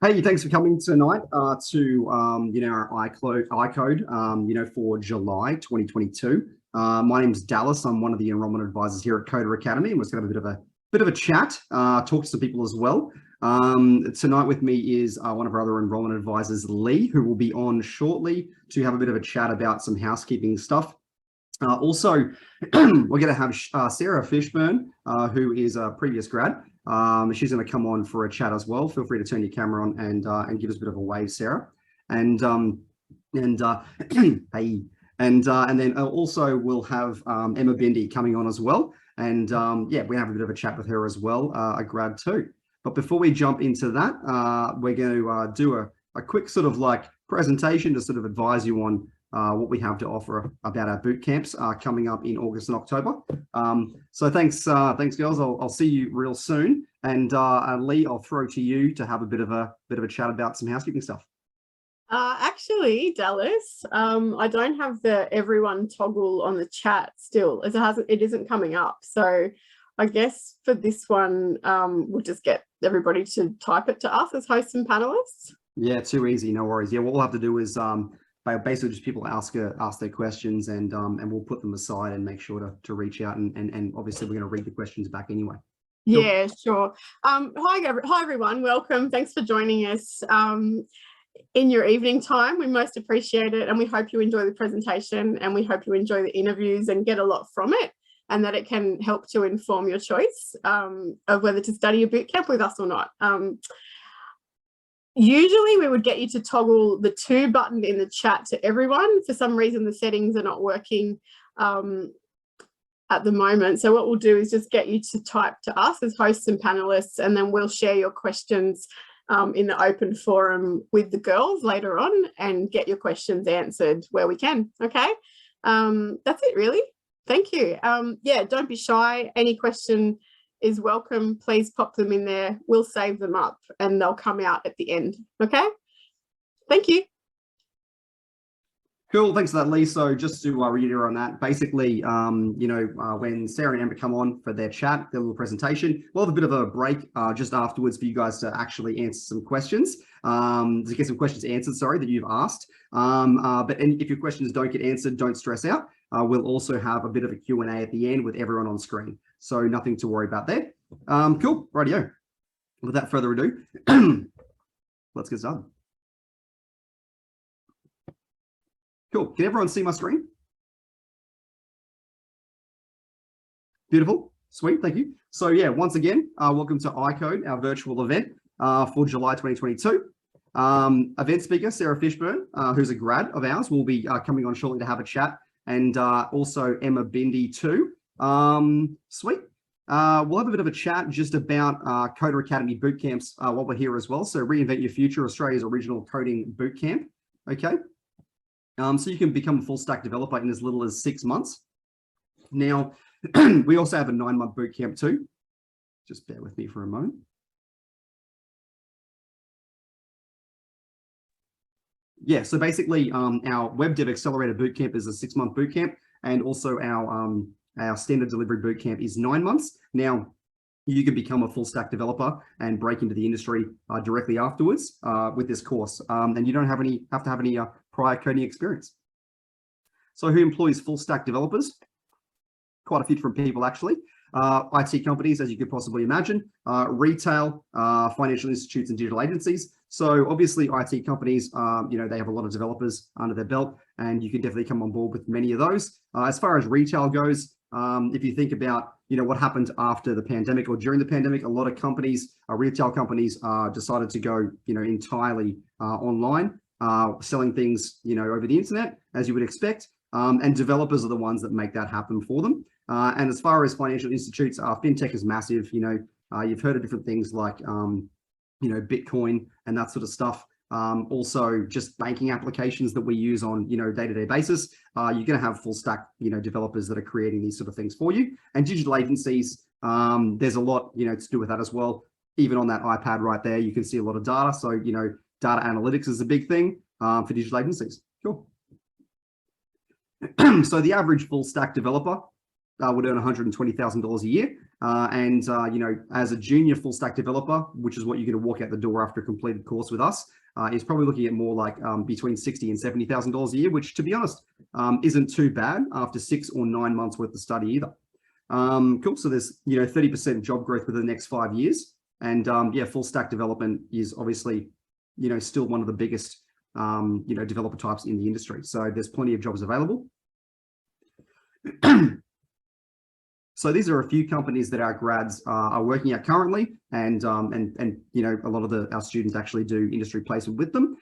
Hey, thanks for coming tonight to our i.CODE for July 2022. My name's Dallas. I'm one of the enrollment advisors here at Coder Academy, and we're going to have a bit of a chat, talk to some people as well. Tonight with me is one of our other enrollment advisors, Lee, who will be on shortly to have a bit of a chat about some housekeeping stuff. Also, we're going to have Sarah Fishburn, who is a previous grad. She's going to come on for a chat as well. Feel free to turn your camera on and give us a bit of a wave, Sarah. And hey, and then also we'll have Emma Bindi coming on as well. And yeah, we have a bit of a chat with her as well, a grad too. But before we jump into that, we're going to do a quick sort of like presentation to sort of advise you on what we have to offer about our boot camps coming up in August and October. So thanks girls. I'll see you real soon. And Lee, I'll throw to you to have a bit of a chat about some housekeeping stuff. Actually, Dallas, I don't have the everyone toggle on the chat still, as it isn't coming up. So I guess for this one, we'll just get everybody to type it to us as hosts and panelists. Yeah, too easy. No worries. Yeah, what we'll have to do is basically just people ask their questions, and we'll put them aside and make sure to reach out, and obviously we're going to read the questions back anyway. Yeah, sure. Hi everyone, welcome. Thanks for joining us in your evening time. We most appreciate it, and we hope you enjoy the presentation, and we hope you enjoy the interviews and get a lot from it, and that it can help to inform your choice of whether to study a bootcamp with us or not. Usually we would get you to toggle the to button in the chat to everyone. For some reason, the settings are not working at the moment. So what we'll do is just get you to type to us as hosts and panelists, and then we'll share your questions in the open forum with the girls later on and get your questions answered where we can. Okay, that's it really. Thank you. Yeah, don't be shy. Any question is welcome. Please pop them in there. We'll save them up and they'll come out at the end. Okay, thank you. Cool, thanks for that, Lee. So just to reiterate on that, basically, when Sarah and Amber come on for their chat, their little presentation, we'll have a bit of a break just afterwards for you guys to actually answer some questions, to get some questions answered, sorry, that you've asked. But if your questions don't get answered, don't stress out. We'll also have a bit of a Q&A at the end with everyone on screen. So nothing to worry about there. Cool, rightio. Without further ado, let's get started. Cool. Can everyone see my screen? Beautiful. Sweet. Thank you. So yeah, once again, welcome to i.CODE, our virtual event for July 2022. Event speaker, Sarah Fishburn, who's a grad of ours, will be coming on shortly to have a chat, and also Emma Bindi too. Sweet. We'll have a bit of a chat just about Coder Academy boot camps while we're here as well. So Reinvent Your Future, Australia's original coding boot camp. Okay. So you can become a full stack developer in as little as 6 months. Now, we also have a 9-month boot camp too. Just bear with me for a moment. Yeah, so basically our Web Dev Accelerator Bootcamp is a 6-month bootcamp, and also our standard delivery bootcamp is 9 months. Now, you can become a full stack developer and break into the industry directly afterwards with this course, and you don't have to have any prior coding experience. So who employs full stack developers? Quite a few different people actually. IT companies, as you could possibly imagine, retail, financial institutes, and digital agencies. So obviously IT companies, they have a lot of developers under their belt, and you can definitely come on board with many of those. As far as retail goes, if you think about what happened after the pandemic or during the pandemic, a lot of companies, retail companies, decided to go entirely online, selling things over the internet, as you would expect, and developers are the ones that make that happen for them. And as far as financial institutes, fintech is massive. You've heard of different things like Bitcoin and that sort of stuff. Also just banking applications that we use on day-to-day basis. You're going to have full stack developers that are creating these sort of things for you. And digital agencies, there's a lot to do with that as well. Even on that iPad right there, you can see a lot of data. So data analytics is a big thing for digital agencies. Cool. So the average full stack developer would earn $120,000 a year. You know, as a junior full stack developer, which is what you're going to walk out the door after a completed course with us, is probably looking at more like between $60,000 and $70,000 a year, which, to be honest, isn't too bad after 6 or 9 months worth of study either. Cool. So there's, you know, 30% job growth within the next 5 years. And yeah, full stack development is obviously, you know, still one of the biggest, you know, developer types in the industry. So there's plenty of jobs available. So these are a few companies that our grads are working at currently, and you know, a lot of our students actually do industry placement with them.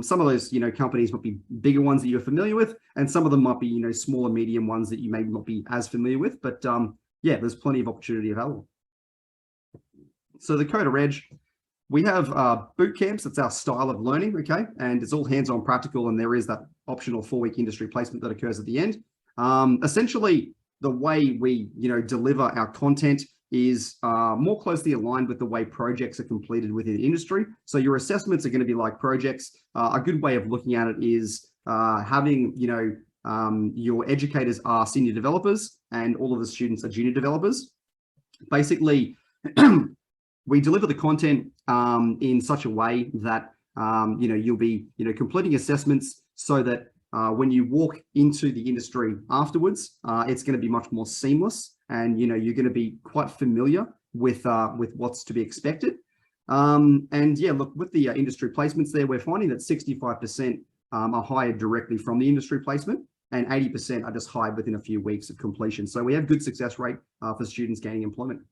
Some of those, you know, companies might be bigger ones that you're familiar with, and some of them might be, you know, smaller, medium ones that you may not be as familiar with. But yeah, there's plenty of opportunity available. So the Coda Reg, we have boot camps. That's our style of learning, okay? And it's all hands-on practical, and there is that optional 4-week industry placement that occurs at the end. Essentially, the way we, you know, deliver our content is more closely aligned with the way projects are completed within the industry. So your assessments are going to be like projects. A good way of looking at it is having, you know, your educators are senior developers and all of the students are junior developers. Basically, we deliver the content in such a way that, you know, you'll be, you know, completing assessments so that when you walk into the industry afterwards, it's going to be much more seamless, and you know, you're going to be quite familiar with what's to be expected. And yeah, look, with the industry placements there, we're finding that 65% are hired directly from the industry placement, and 80% are just hired within a few weeks of completion. So we have good success rate for students gaining employment.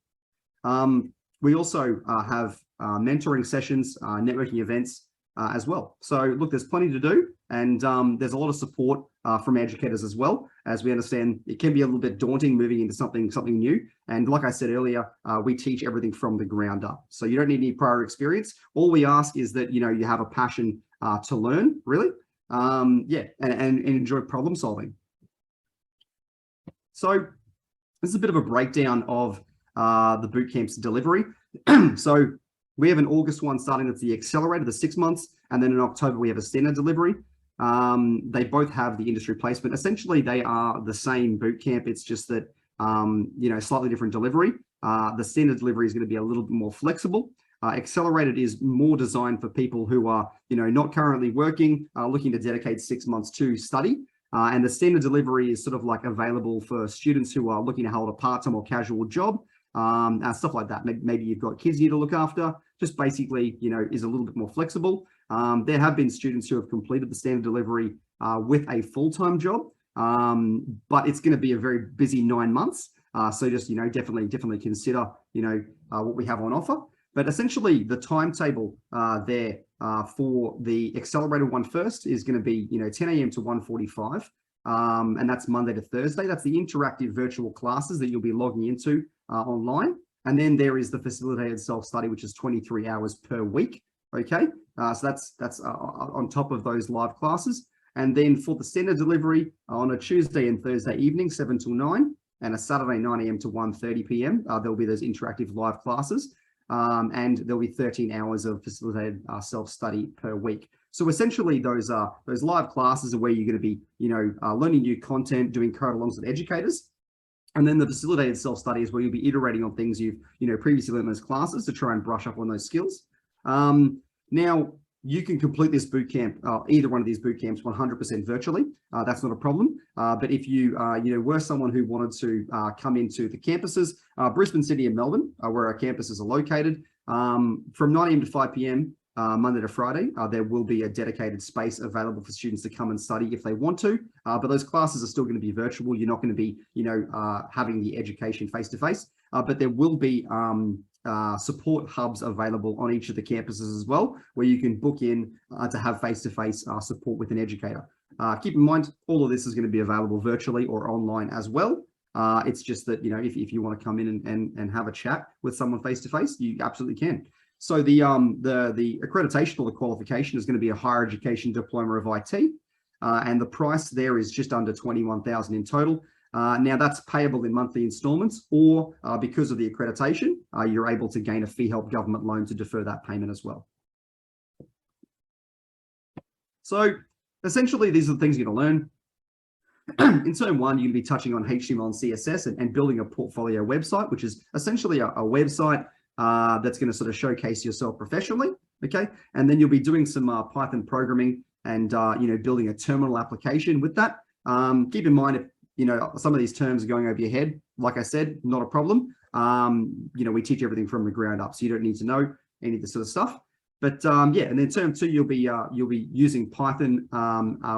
We also have mentoring sessions, networking events, as well. So look, there's plenty to do, and there's a lot of support from educators as well, as we understand it can be a little bit daunting moving into something new. And like I said earlier, we teach everything from the ground up. So you don't need any prior experience. All we ask is that, you know, you have a passion to learn, really, yeah, and enjoy problem solving. So this is a bit of a breakdown of the bootcamp's delivery. So we have an August one starting, that's the accelerator, the 6 months, and then in October we have a standard delivery. They both have the industry placement. Essentially, they are the same bootcamp. It's just that, you know, slightly different delivery. The standard delivery is going to be a little bit more flexible. Accelerated is more designed for people who are, you know, not currently working, looking to dedicate 6 months to study. And the standard delivery is sort of like available for students who are looking to hold a part-time or casual job, stuff like that. Maybe you've got kids you need to look after. Just basically, you know, is a little bit more flexible. There have been students who have completed the standard delivery with a full-time job, but it's going to be a very busy 9 months. So just, you know, definitely consider, you know, what we have on offer. But essentially, the timetable there for the accelerated one first is going to be, you know, 10 a.m. to 1:45, and that's Monday to Thursday. That's the interactive virtual classes that you'll be logging into online. And then there is the facilitated self-study, which is 23 hours per week. Okay, so that's on top of those live classes. And then for the standard delivery on a Tuesday and Thursday evening, 7 till 9, and a Saturday 9 a.m. to 1:30 p.m. There'll be those interactive live classes, and there'll be 13 hours of facilitated self-study per week. So essentially, those live classes are where you're going to be, you know, learning new content, doing code-alongs with educators. And then the facilitated self-study is where you'll be iterating on things you've, you know, previously learned in those classes to try and brush up on those skills. Now, you can complete this bootcamp, either one of these bootcamps, 100% virtually. That's not a problem. But if you, you know, were someone who wanted to come into the campuses, Brisbane, Sydney, and Melbourne, where our campuses are located, from 9 a.m. to 5 p.m. Monday to Friday, there will be a dedicated space available for students to come and study if they want to. But those classes are still going to be virtual. You're not going to be, you know, having the education face-to-face. But there will be support hubs available on each of the campuses as well, where you can book in to have face-to-face support with an educator. Keep in mind, all of this is going to be available virtually or online as well. It's just that, you know, if you want to come in and have a chat with someone face-to-face, you absolutely can. So the accreditation or the qualification is going to be a higher education diploma of IT, and the price there is just under $21,000 in total. Now that's payable in monthly installments, or because of the accreditation, you're able to gain a fee help government loan to defer that payment as well. So essentially, these are the things you're going to learn. In term one, you're going to be touching on HTML and CSS and building a portfolio website, which is essentially a website that's going to sort of showcase yourself professionally. Okay, and then you'll be doing some Python programming and building a terminal application with that. Keep in mind, if some of these terms are going over your head, like I said, not a problem. We teach everything from the ground up, so you don't need to know any of this sort of stuff. But yeah, and then term two, you'll be using Python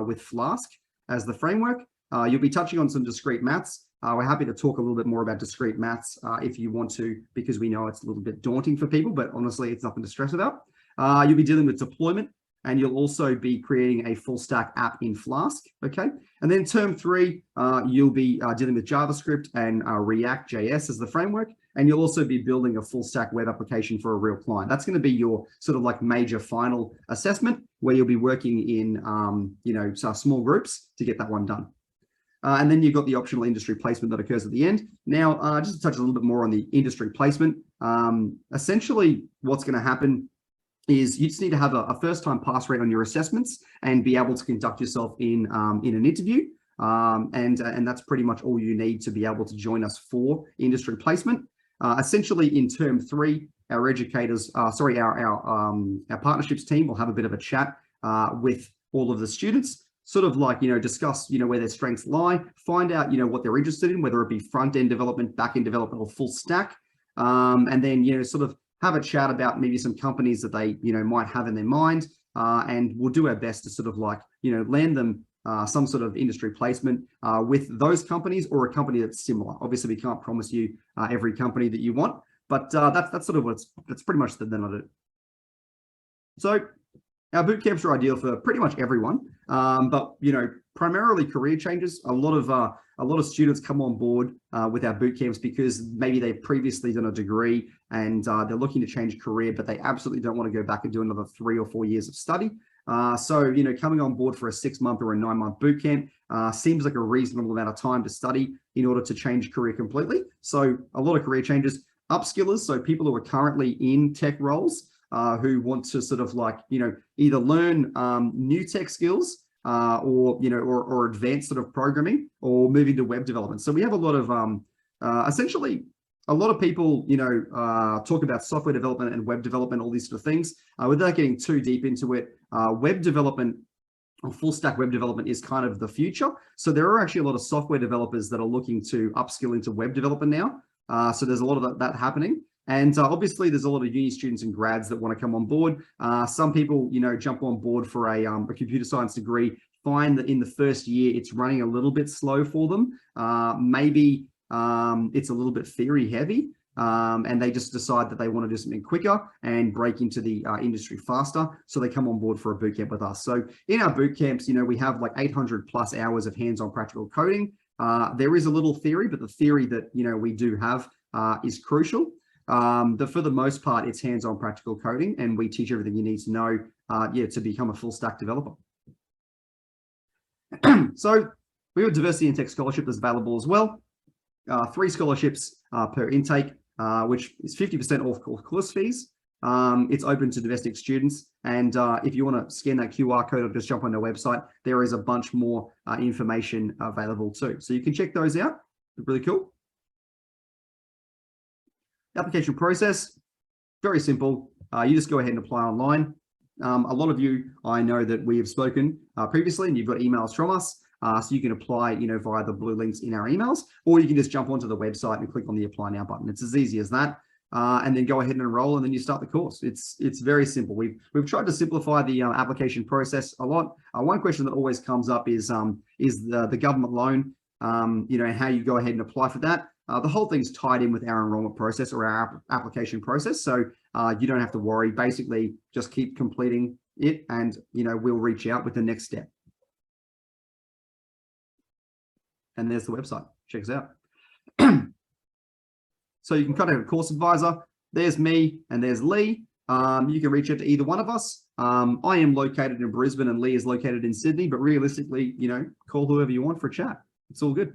with Flask as the framework. You'll be touching on some discrete maths. We're happy to talk a little bit more about discrete maths if you want to, because we know it's a little bit daunting for people, but honestly, it's nothing to stress about. You'll be dealing with deployment, and you'll also be creating a full stack app in Flask, okay? And then term three, you'll be dealing with JavaScript and React.js as the framework, and you'll also be building a full stack web application for a real client. That's gonna be your sort of like major final assessment, where you'll be working in small groups to get that one done. And then you've got the optional industry placement that occurs at the end. Now, just to touch a little bit more on the industry placement, essentially what's gonna happen is you just need to have a first-time pass rate on your assessments and be able to conduct yourself in an interview. And that's pretty much all you need to be able to join us for industry placement. Essentially in term three, our educators, our partnerships team will have a bit of a chat with all of the students, sort of like, discuss, where their strengths lie, find out, what they're interested in, whether it be front-end development, back-end development, or full stack. And then, sort of have a chat about maybe some companies that they, might have in their mind. And we'll do our best to sort of like, land them some sort of industry placement with those companies or a company that's similar. Obviously, we can't promise you every company that you want, but that's sort of that's pretty much the nut of it. So our boot camps are ideal for pretty much everyone, but primarily career changes. A lot of students come on board with our boot camps because maybe they've previously done a degree and they're looking to change career, but they absolutely don't want to go back and do another 3 or 4 years of study. So coming on board for a 6-month or a 9-month boot camp seems like a reasonable amount of time to study in order to change career completely. So a lot of career changes. Upskillers, so people who are currently in tech roles, who want to sort of like, either learn new tech skills or advanced sort of programming or move into web development. So we have a lot of, essentially, a lot of people, talk about software development and web development, all these sort of things. Without getting too deep into it, web development or full stack web development is kind of the future. So there are actually a lot of software developers that are looking to upskill into web development now. So there's a lot of that happening. And obviously, there's a lot of uni students and grads that want to come on board. Some people, jump on board for a computer science degree, find that in the first year, it's running a little bit slow for them. Maybe it's a little bit theory heavy, and they just decide that they want to do something quicker and break into the industry faster. So they come on board for a bootcamp with us. So in our bootcamps, we have like 800 plus hours of hands-on practical coding. There is a little theory, but the theory that, we do have is crucial. For the most part, it's hands-on practical coding, and we teach everything you need to know, to become a full stack developer. So we have a diversity in tech scholarship that's available as well. 3 scholarships per intake, which is 50% off course fees. It's open to domestic students. And if you want to scan that QR code or just jump on their website, there is a bunch more information available too. So you can check those out. They're really cool. Application process, very simple. You just go ahead and apply online. A lot of you, I know that we have spoken previously, and you've got emails from us. So you can apply, via the blue links in our emails, or you can just jump onto the website and click on the apply now button. It's as easy as that. And then go ahead and enroll, and then you start the course. It's very simple. We've tried to simplify the application process a lot. One question that always comes up is the government loan, and how you go ahead and apply for that. The whole thing's tied in with our enrollment process or our application process. So you don't have to worry. Basically, just keep completing it, and we'll reach out with the next step. And there's the website. Check us out. So you can contact a course advisor. There's me and there's Lee. You can reach out to either one of us. I am located in Brisbane and Lee is located in Sydney, but realistically, call whoever you want for a chat. It's all good.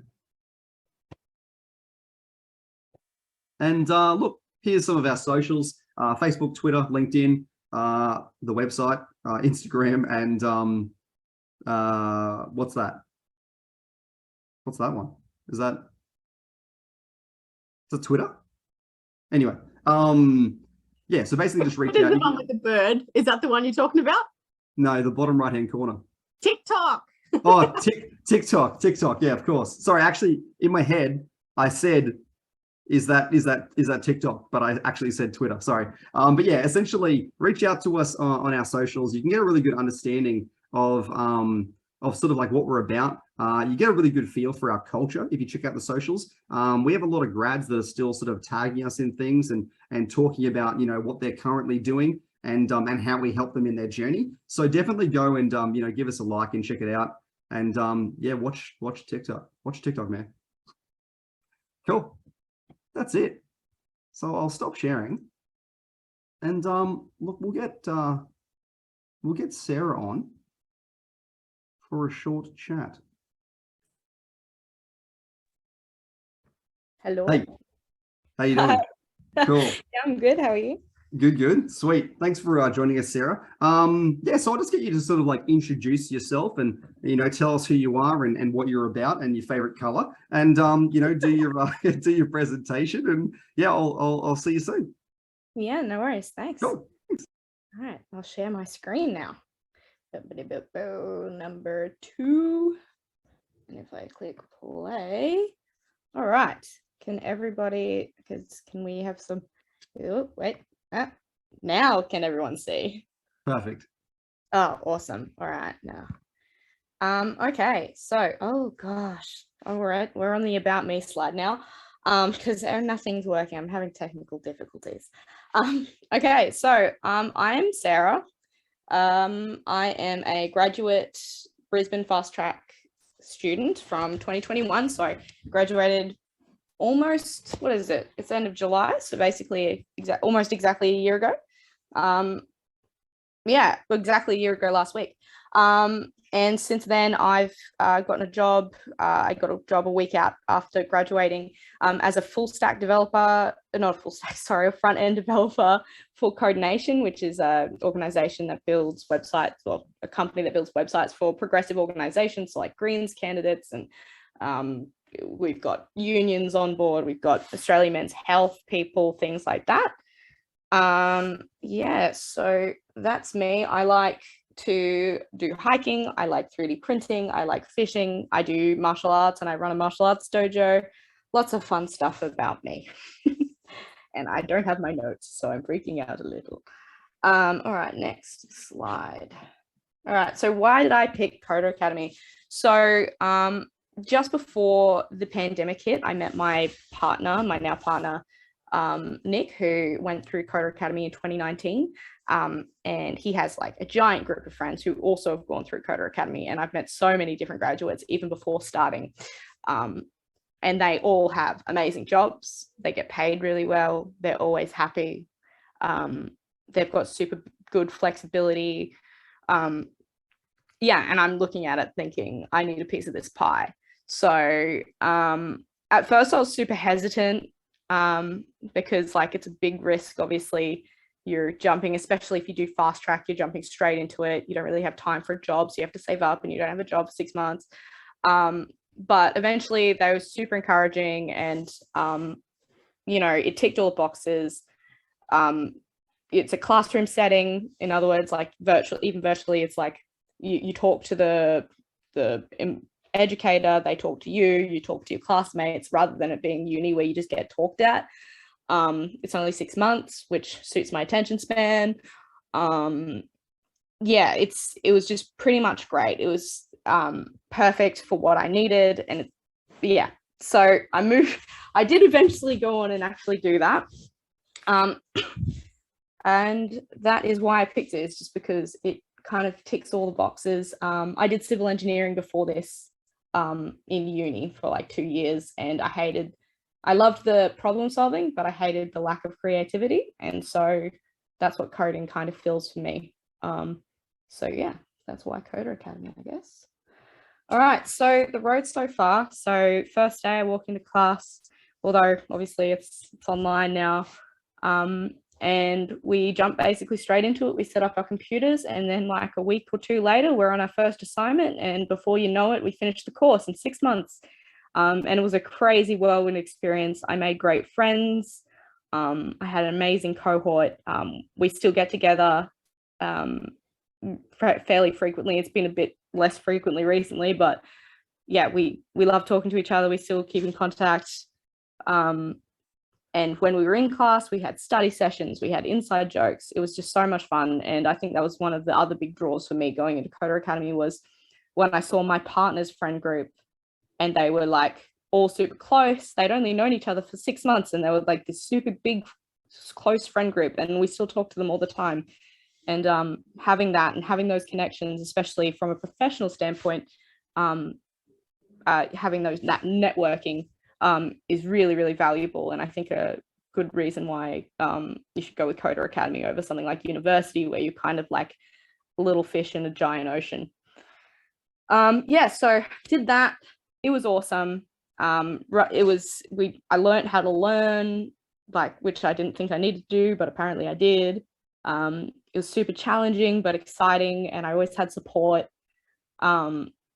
And look, here's some of our socials: Facebook, Twitter, LinkedIn, the website, Instagram, and what's that? What's that one? Is that Twitter? Anyway, yeah, so basically just reach What is out. the one with the bird? Is that the one you're talking about? No, the bottom right-hand corner. TikTok. Oh, TikTok. Yeah, of course. Sorry, actually, in my head, I said, is that TikTok? But I actually said Twitter. Sorry. But yeah, essentially, reach out to us on our socials. You can get a really good understanding of sort of like what we're about. You get a really good feel for our culture if you check out the socials. We have a lot of grads that are still sort of tagging us in things and talking about, you know, what they're currently doing and how we help them in their journey. So definitely go and you know, give us a like and check it out. And yeah, watch TikTok. Watch TikTok, man. Cool. That's it. So I'll stop sharing. And look, we'll get Sarah on for a short chat. Hello. Hey, how you doing? Cool. Yeah, I'm good. How are you? Good. Sweet. Thanks for joining us, Sarah. Yeah, so I'll just get you to sort of like introduce yourself and, you know, tell us who you are and what you're about and your favorite color and, you know, do your do your presentation and yeah, I'll see you soon. Yeah, no worries. Thanks. Cool. All right, I'll share my screen now. Number 2. And if I click play, all right. Can everybody, can we have some, oh, wait. Now can everyone see? Perfect. Oh, awesome. All right, now. Okay, so, oh gosh, all right, we're on the about me slide now, because nothing's working. I'm having technical difficulties. Okay, so I am Sarah. I am a graduate Brisbane fast track student from 2021. So I graduated almost, what is it? It's the end of July. So basically almost exactly a year ago. Yeah, exactly a year ago last week. And since then I've gotten a job. I got a job a week out after graduating as a full stack developer, not a full stack, sorry, a front end developer for CODE Nation, which is an organization that builds websites, or a company that builds websites for progressive organizations, so like Greens candidates, and we've got unions on board, we've got Australian Men's Health people, things like that. Yeah, so that's me. I like to do hiking, I like 3D printing, I like fishing, I do martial arts, and I run a martial arts dojo. Lots of fun stuff about me. And I don't have my notes, so I'm freaking out a little. All right, next slide. All right, so why did I pick Coder Academy? So just before the pandemic hit, I met my partner, my now partner, Nick, who went through Coder Academy in 2019. And he has like a giant group of friends who also have gone through Coder Academy. And I've met so many different graduates even before starting. And they all have amazing jobs. They get paid really well. They're always happy. They've got super good flexibility. Yeah, and I'm looking at it thinking, I need a piece of this pie. So at first I was super hesitant because like it's a big risk. Obviously, you're jumping, especially if you do fast track, you're jumping straight into it. You don't really have time for a job, so you have to save up, and you don't have a job for 6 months. But eventually they were super encouraging, and you know, it ticked all the boxes. It's a classroom setting. In other words, like virtually, it's like you talk to the educator, they talk to you, you talk to your classmates, rather than it being uni where you just get talked at. It's only 6 months, which suits my attention span. Yeah, it was just pretty much great. It was perfect for what I needed. And yeah, so I did eventually go on and actually do that. And that is why I picked it. It's just because it kind of ticks all the boxes. I did civil engineering before this in uni for like 2 years, and I loved the problem solving, but I hated the lack of creativity. And so that's what coding kind of fills for me. So yeah, that's why Coder Academy, I guess. All right, so the road so far. So first day I walk into class, although obviously it's online now. And we jump basically straight into it. We set up our computers, and then like a week or two later, we're on our first assignment. And before you know it, we finish the course in 6 months. And it was a crazy whirlwind experience. I made great friends. I had an amazing cohort. We still get together fairly frequently. It's been a bit less frequently recently, but yeah, we love talking to each other. We still keep in contact. And when we were in class, we had study sessions, we had inside jokes. It was just so much fun. And I think that was one of the other big draws for me going into Coder Academy, was when I saw my partner's friend group, and they were like all super close. They'd only known each other for 6 months, and they were like this super big, close friend group. And we still talk to them all the time. And having that and having those connections, especially from a professional standpoint, having that networking is really, really valuable. And I think a good reason why you should go with Coder Academy over something like university, where you're kind of like a little fish in a giant ocean. Yeah, so did that. It was awesome. I learned how to learn, like, which I didn't think I needed to do, but apparently I did. It was super challenging but exciting, and I always had support.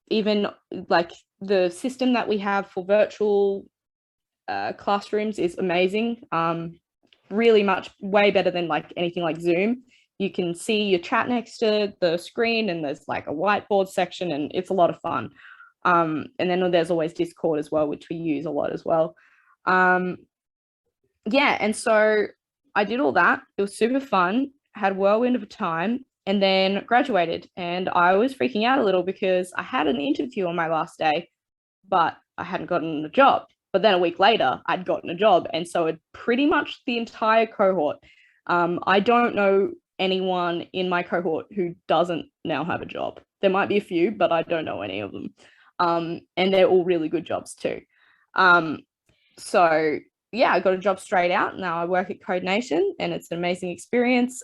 Even like the system that we have for virtual classrooms is amazing. Really much way better than like anything like Zoom. You can see your chat next to the screen, and there's like a whiteboard section, and it's a lot of fun. And then there's always Discord as well, which we use a lot as well. Yeah, and so I did all that. It was super fun, had a whirlwind of a time, and then graduated. And I was freaking out a little because I had an interview on my last day, but I hadn't gotten a job. But then a week later, I'd gotten a job. And so it pretty much the entire cohort. I don't know anyone in my cohort who doesn't now have a job. There might be a few, but I don't know any of them. And they're all really good jobs too. So yeah, I got a job straight out. Now I work at Code Nation, and it's an amazing experience.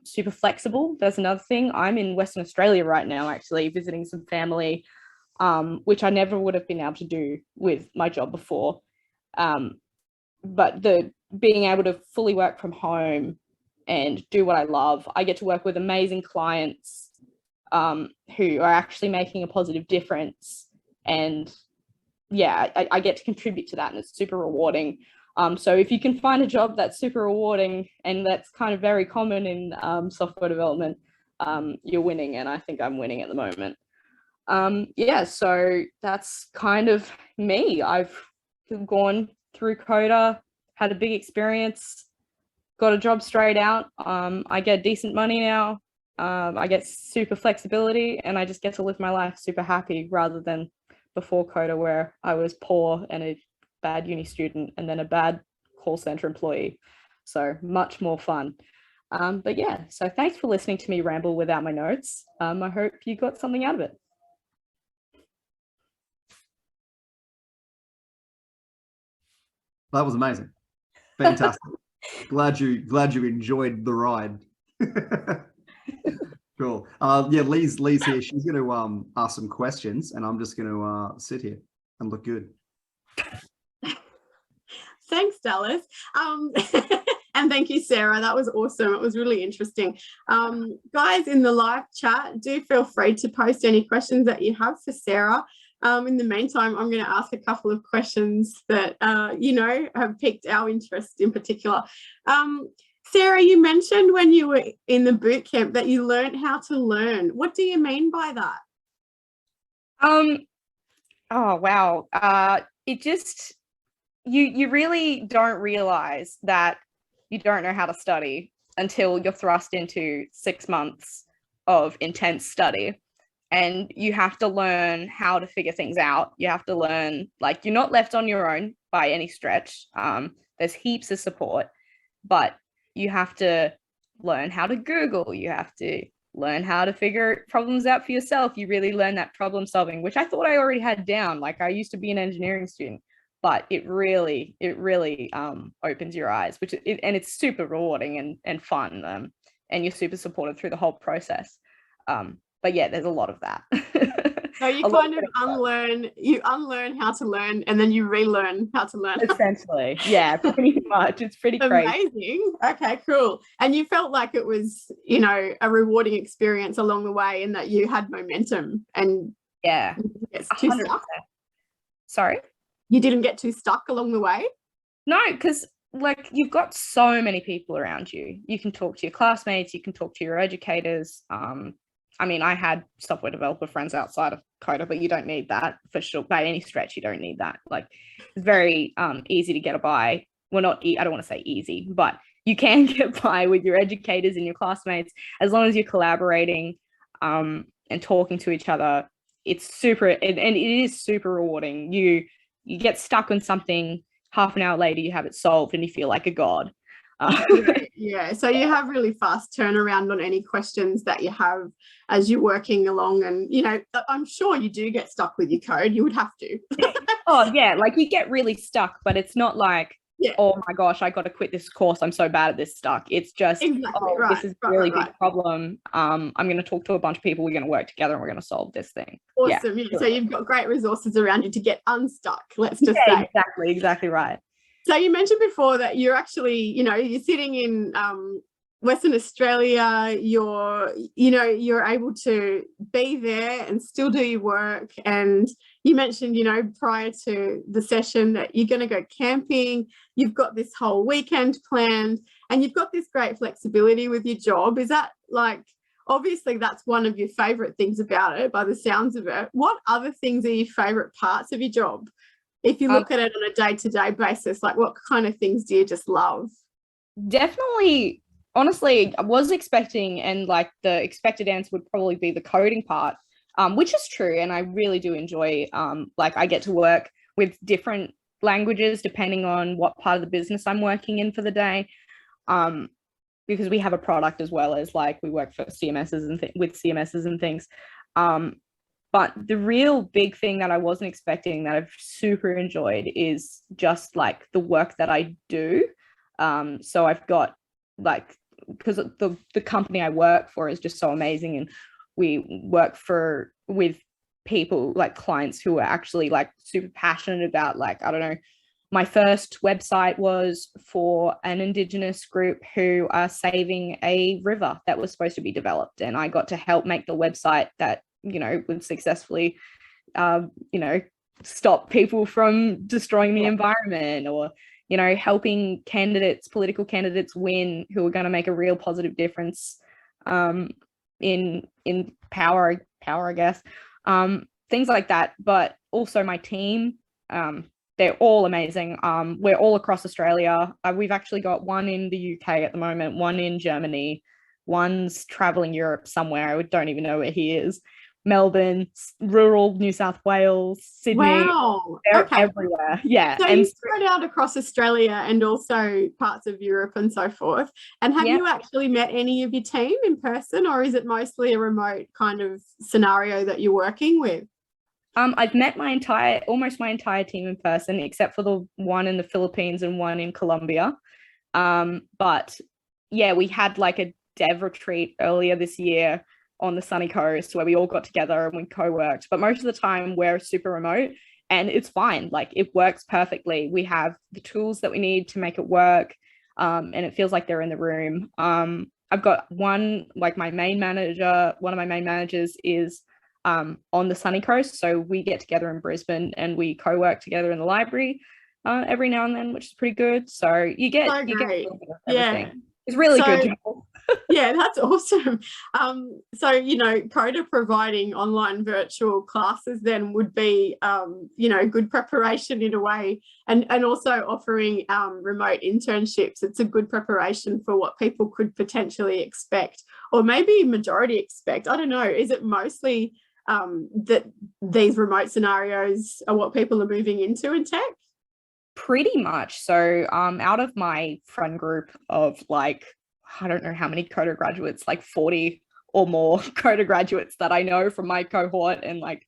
Super flexible. There's another thing. I'm in Western Australia right now, actually visiting some family, which I never would have been able to do with my job before. But being able to fully work from home and do what I love, I get to work with amazing clients who are actually making a positive difference. And yeah, I get to contribute to that, and it's super rewarding. So if you can find a job that's super rewarding, and that's kind of very common in software development, you're winning, and I think I'm winning at the moment. Yeah, so that's kind of me. I've gone through Coda, had a big experience, got a job straight out. I get decent money now. I get super flexibility, and I just get to live my life super happy, rather than before Coda, where I was poor and a bad uni student and then a bad call center employee. So much more fun. But yeah, so thanks for listening to me ramble without my notes. I hope you got something out of it. That was amazing. Fantastic. glad you enjoyed the ride. Cool. Yeah, Lee's here. She's going to ask some questions, and I'm just going to sit here and look good. Thanks, Dallas. And thank you, Sarah. That was awesome. It was really interesting. Guys in the live chat, do feel free to post any questions that you have for Sarah. In the meantime, I'm going to ask a couple of questions that, have piqued our interest in particular. Sarah, you mentioned when you were in the bootcamp that you learned how to learn. What do you mean by that? Oh, wow. It just, you really don't realize that you don't know how to study until you're thrust into 6 months of intense study. And you have to learn how to figure things out. You have to learn, like, you're not left on your own by any stretch. There's heaps of support, but you have to learn how to Google. You have to learn how to figure problems out for yourself. You really learn that problem solving, which I thought I already had down. Like, I used to be an engineering student, but it really opens your eyes, and it's super rewarding and fun. And you're super supported through the whole process. But yeah, there's a lot of that. So you kind of unlearn how to learn, and then you relearn how to learn. Essentially, yeah, pretty much. It's pretty crazy. Amazing. Okay, cool. And you felt like it was, a rewarding experience along the way, and that you had momentum. And yeah, it's too stuck. Sorry. you didn't get too stuck along the way? No, because like you've got so many people around you. You can talk to your classmates, you can talk to your educators. I mean, I had software developer friends outside of Coda, but you don't need that for sure. By any stretch, you don't need that. Like, it's very easy to get by. Well, not, I don't want to say easy, but you can get by with your educators and your classmates as long as you're collaborating and talking to each other. It's super, and it is super rewarding. You get stuck on something, half an hour later, you have it solved and you feel like a god. Yeah, so you have really fast turnaround on any questions that you have as you're working along, and you know, I'm sure you do get stuck with your code. You would have to. Oh yeah, like you get really stuck, but it's not like, oh my gosh, I got to quit this course, I'm so bad at this stuck. It's just, this is a really big problem. I'm going to talk to a bunch of people, we're going to work together and we're going to solve this thing. Awesome. Yeah. So you've got great resources around you to get unstuck, let's just say. Exactly right. So you mentioned before that you're actually, you know, you're sitting in Western Australia, you're able to be there and still do your work. And you mentioned, you know, prior to the session that you're going to go camping, you've got this whole weekend planned, and you've got this great flexibility with your job. Is that like, obviously that's one of your favorite things about it by the sounds of it. What other things are your favorite parts of your job? If you look at it on a day-to-day basis, like what kind of things do you just love? Definitely, honestly, I was expecting, and like the expected answer would probably be the coding part, which is true. And I really do enjoy, like I get to work with different languages depending on what part of the business I'm working in for the day. Because we have a product as well as like we work for CMSs and with CMSs and things. But the real big thing that I wasn't expecting that I've super enjoyed is just like the work that I do. So I've got like, because the company I work for is just so amazing, and we work with people like clients who are actually like super passionate about, like, I don't know, my first website was for an Indigenous group who are saving a river that was supposed to be developed, and I got to help make the website that, you know, would successfully, you know, stop people from destroying the environment, or, you know, helping political candidates win who are going to make a real positive difference in power, I guess, things like that. But also my team, they're all amazing. We're all across Australia. We've actually got one in the UK at the moment, one in Germany, one's traveling Europe somewhere. I don't even know where he is. Melbourne, rural New South Wales, Sydney. Wow. They're everywhere. Yeah. So you spread out across Australia and also parts of Europe and so forth. And have you actually met any of your team in person, or is it mostly a remote kind of scenario that you're working with? I've met almost my entire team in person, except for the one in the Philippines and one in Colombia. But yeah, we had like a dev retreat earlier this year on the sunny coast where we all got together and we co-worked, but most of the time we're super remote, and it's fine. Like, it works perfectly. We have the tools that we need to make it work, and it feels like they're in the room. I've got one of my main managers is on the sunny coast, so we get together in Brisbane and we co-work together in the library every now and then, which is pretty good. So you get a little bit of everything. It's really good job. Yeah, that's awesome. So, you know, Coda providing online virtual classes then would be, you know, good preparation in a way, and also offering remote internships. It's a good preparation for what people could potentially expect, or maybe majority expect. I don't know. Is it mostly that these remote scenarios are what people are moving into in tech? Pretty much. So out of my friend group of like, I don't know how many Coda graduates, like 40 or more Coda graduates that I know from my cohort, and like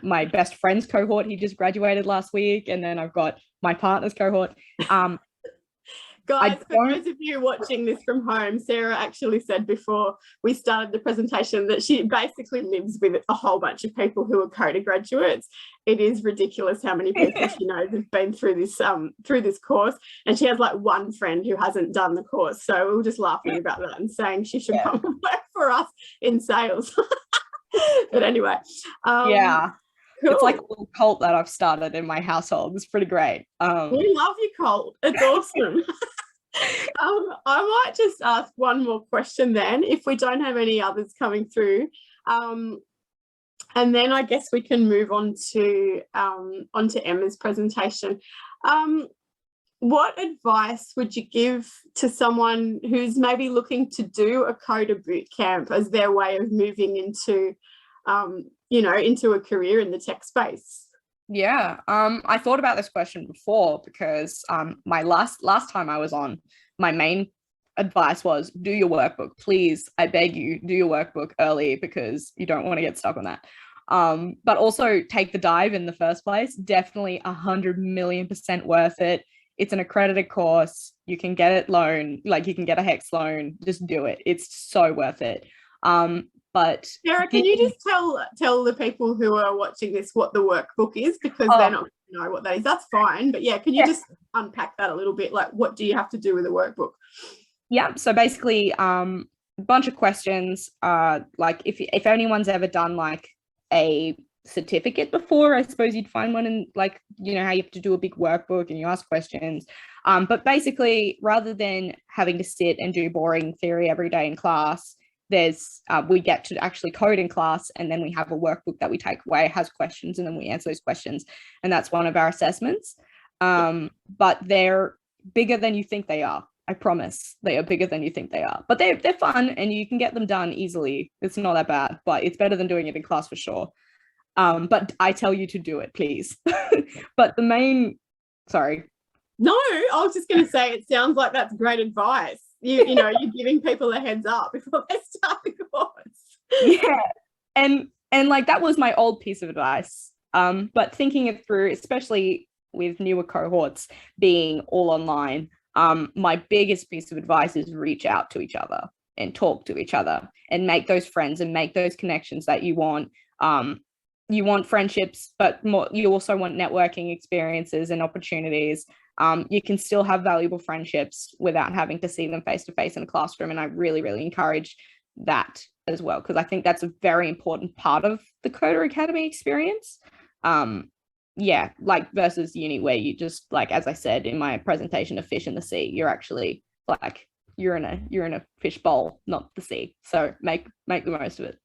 my best friend's cohort, he just graduated last week, and then I've got my partner's cohort. Guys, for those of you watching this from home, Sarah actually said before we started the presentation that she basically lives with a whole bunch of people who are Coda graduates. It is ridiculous how many people she knows have been through this course, and she has like one friend who hasn't done the course. So we were just laughing about that and saying she should come and work for us in sales. But anyway, It's like a Cool. little cult that I've started in my household. It's pretty great. We love your cult. It's awesome. I might just ask one more question then, if we don't have any others coming through. And then I guess we can move on to onto Emma's presentation. What advice would you give to someone who's maybe looking to do a coder bootcamp as their way of moving into, into a career in the tech space? Yeah, I thought about this question before because my last time I was on, my main advice was do your workbook. Please, I beg you, do your workbook early because you don't want to get stuck on that. But also take the dive in the first place. Definitely 100,000,000% worth it. It's an accredited course. You can get it loan, like you can get a HEX loan. Just do it. It's so worth it. But Sarah, can you just tell the people who are watching this what the workbook is, because they're not going to know what that is. That's fine, but yeah, can you just unpack that a little bit? Like, what do you have to do with a workbook? Yeah, so basically, a bunch of questions. Like if anyone's ever done like a certificate before, I suppose you'd find one in like, you know, how you have to do a big workbook and you ask questions. But basically, rather than having to sit and do boring theory every day in class, we get to actually code in class, and then we have a workbook that we take away, it has questions, and then we answer those questions, and that's one of our assessments. But they're bigger than you think they are. I promise they are bigger than you think they are, but they're fun and you can get them done easily. It's not that bad, but it's better than doing it in class for sure. But I tell you to do it, please. But sorry. No, I was just going to say, it sounds like that's great advice. You're giving people a heads up before they start the course. Yeah, and like that was my old piece of advice. But thinking it through, especially with newer cohorts being all online, my biggest piece of advice is reach out to each other and talk to each other and make those friends and make those connections that you want. You want friendships, but you also want networking experiences and opportunities. You can still have valuable friendships without having to see them face to face in a classroom. And I really, really encourage that as well, because I think that's a very important part of the Coder Academy experience. Yeah, like versus uni, where you just, like, as I said in my presentation, a fish in the sea. You're actually like, you're in a fish bowl, not the sea. So make the most of it.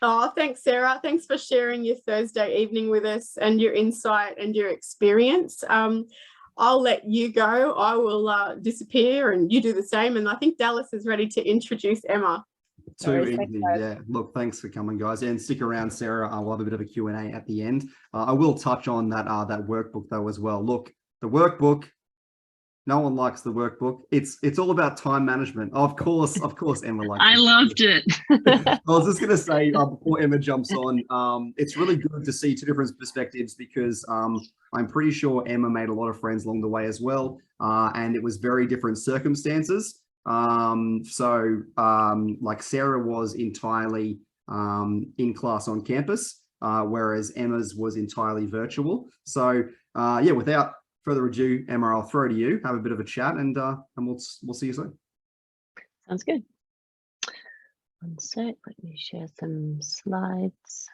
Oh, thanks, Sarah. Thanks for sharing your Thursday evening with us and your insight and your experience. I'll let you go. I will disappear and you do the same. And I think Dallas is ready to introduce Emma. Too easy. Yeah. Look, thanks for coming, guys. And stick around, Sarah. I'll have a bit of a Q&A at the end. I will touch on that workbook though as well. Look, the workbook, no one likes the workbook. It's all about time management. Of course, Emma likes it. I loved it. I was just going to say, before Emma jumps on, it's really good to see two different perspectives, because I'm pretty sure Emma made a lot of friends along the way as well. And it was very different circumstances. Like Sarah was entirely in class on campus, whereas Emma's was entirely virtual. So yeah, without further ado, Emma, I'll throw to you, have a bit of a chat, and we'll see you soon. Sounds good. One sec, let me share some slides.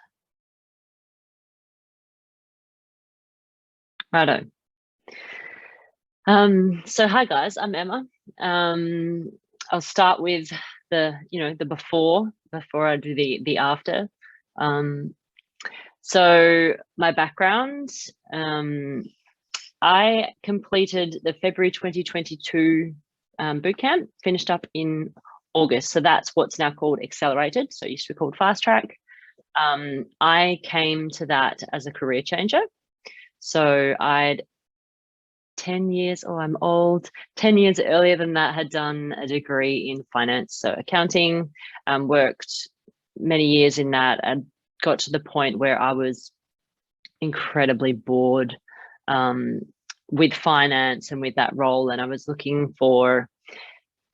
Righto. So hi guys, I'm Emma. I'll start with the before I do the after. So my background, I completed the February 2022 bootcamp, finished up in August. So that's what's now called accelerated. So it used to be called fast track. I came to that as a career changer. So I'd 10 years, I'm old, 10 years earlier than that, had done a degree in finance, so accounting, worked many years in that, and got to the point where I was incredibly bored with finance and with that role, and I was looking for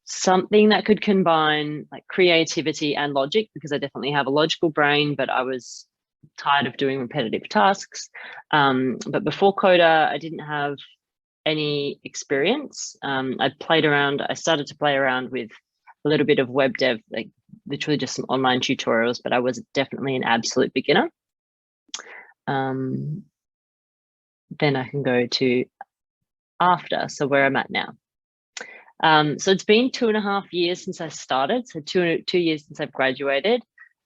something that could combine like creativity and logic, because I definitely have a logical brain, but I was tired of doing repetitive tasks. But before Coda, I didn't have any experience. I started to play around with a little bit of web dev, like literally just some online tutorials, but I was definitely an absolute beginner. then I can go to after, so where I'm at now. So it's been 2.5 years since I started, so two years since I've graduated.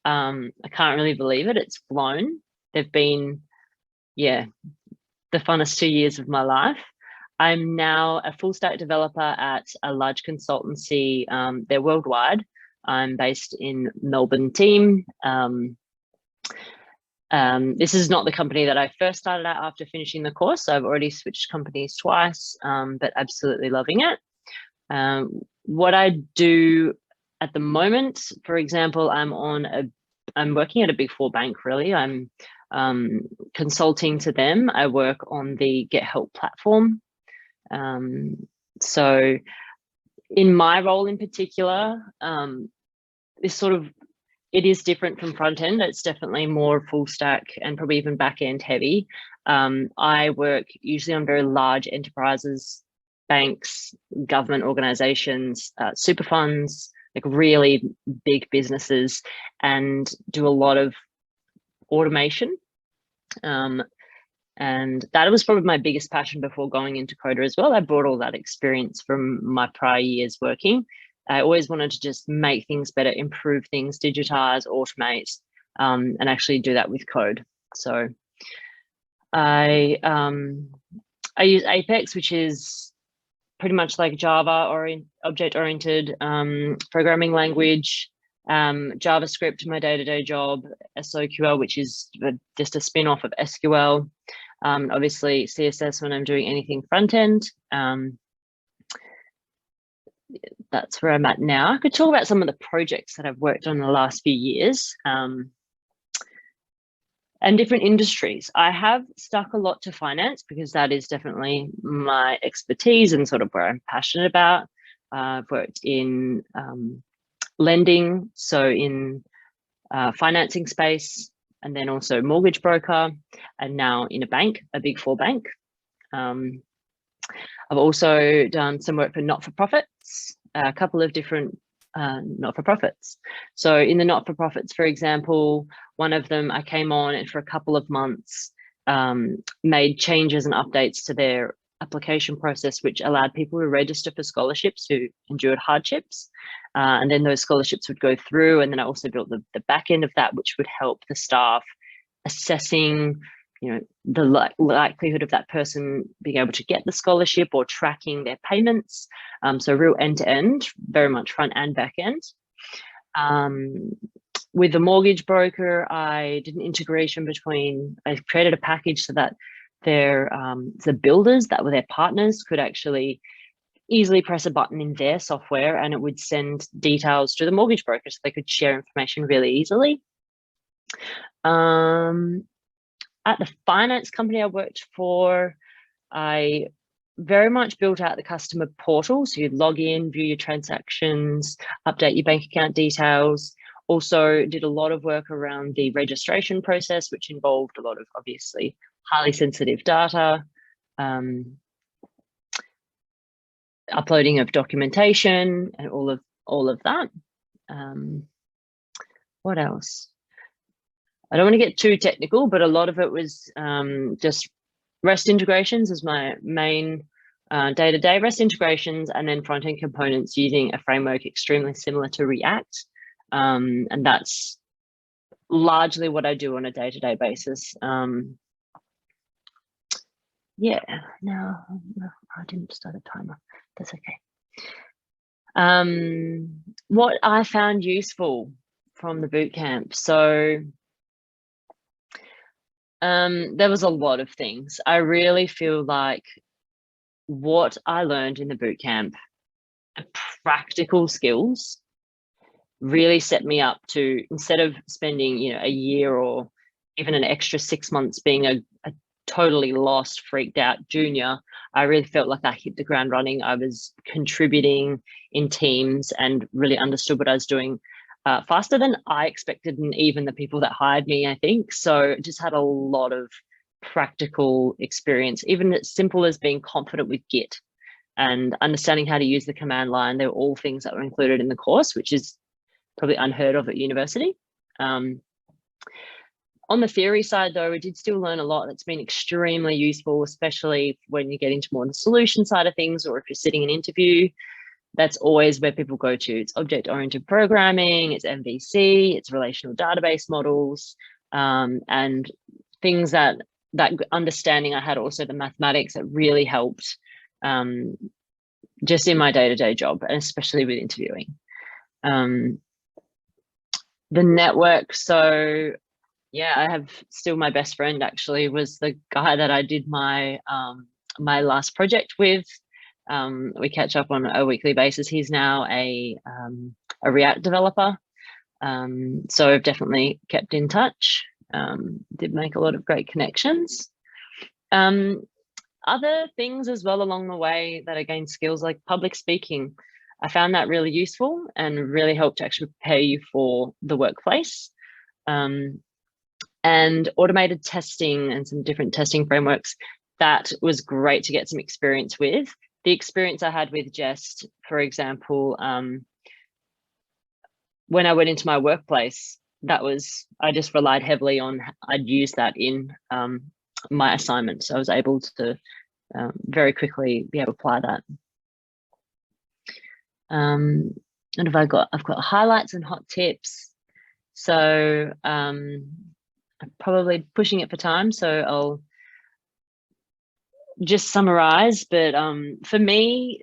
I can't really believe it. It's flown. They've been, yeah, the funnest 2 years of my life. I'm now a full stack developer at a large consultancy. They're worldwide. I'm based in Melbourne team. This is not the company that I first started at after finishing the course. So I've already switched companies twice, but absolutely loving it. What I do at the moment, for example, I'm working at a big four bank, really. I'm consulting to them. I work on the Get Help platform. So in my role in particular, it is different from front end. It's definitely more full stack and probably even back end heavy. I work usually on very large enterprises, banks, government organizations, super funds, like really big businesses, and do a lot of automation. And that was probably my biggest passion before going into Coder as well. I brought all that experience from my prior years working. I always wanted to just make things better, improve things, digitize, automate, and actually do that with code. So I use Apex, which is pretty much like Java or object-oriented programming language, JavaScript, my day-to-day job, SOQL, which is just a spin-off of SQL, obviously CSS when I'm doing anything front-end. That's where I'm at now. I could talk about some of the projects that I've worked on in the last few years and different industries. I have stuck a lot to finance because that is definitely my expertise and sort of where I'm passionate about. I've worked in lending, so in financing space, and then also mortgage broker, and now in a bank, a big four bank. I've also done some work for not-for-profits, a couple of different not-for-profits. So in the not-for-profits, for example, one of them I came on and for a couple of months made changes and updates to their application process, which allowed people to register for scholarships who endured hardships. And then those scholarships would go through. And then I also built the back end of that, which would help the staff assessing, the likelihood of that person being able to get the scholarship or tracking their payments. So real end-to-end, very much front and back end. With the mortgage broker, I did an integration I created a package so that the builders that were their partners could actually easily press a button in their software and it would send details to the mortgage broker so they could share information really easily. At the finance company I worked for, I very much built out the customer portal. So you'd log in, view your transactions, update your bank account details. Also did a lot of work around the registration process, which involved a lot of obviously highly sensitive data, uploading of documentation and all of that. What else? I don't want to get too technical, but a lot of it was just REST integrations as my main day-to-day REST integrations, and then front-end components using a framework extremely similar to React. And that's largely what I do on a day-to-day basis. Yeah, no, I didn't start a timer. That's okay. What I found useful from the bootcamp. So there was a lot of things. I really feel like what I learned in the bootcamp, practical skills, really set me up to, instead of spending a year or even an extra 6 months being a totally lost, freaked out junior, I really felt like I hit the ground running. I was contributing in teams and really understood what I was doing faster than I expected, and even the people that hired me, I think. So just had a lot of practical experience, even as simple as being confident with Git and understanding how to use the command line. They were all things that were included in the course, which is probably unheard of at university. On On the theory side, though, I did still learn a lot that's been extremely useful, especially when you get into more the solution side of things, or if you're sitting an interview. That's always where people go to. It's object-oriented programming, it's MVC, it's relational database models, and things that understanding. I had also the mathematics that really helped just in my day-to-day job, and especially with interviewing. The network, so yeah, I have still my best friend actually was the guy that I did my my last project with. We catch up on a weekly basis. He's now a React developer. So I've definitely kept in touch. Did make a lot of great connections. Other things as well along the way that I gained skills like public speaking. I found that really useful and really helped to actually prepare you for the workplace. And automated testing and some different testing frameworks. That was great to get some experience with. The experience I had with Jest, for example, when I went into my workplace, I just relied heavily on, I'd use that in my assignment. So I was able to very quickly be able to apply that. And have I've got highlights and hot tips. So I'm probably pushing it for time, so I'll just summarize. But for me,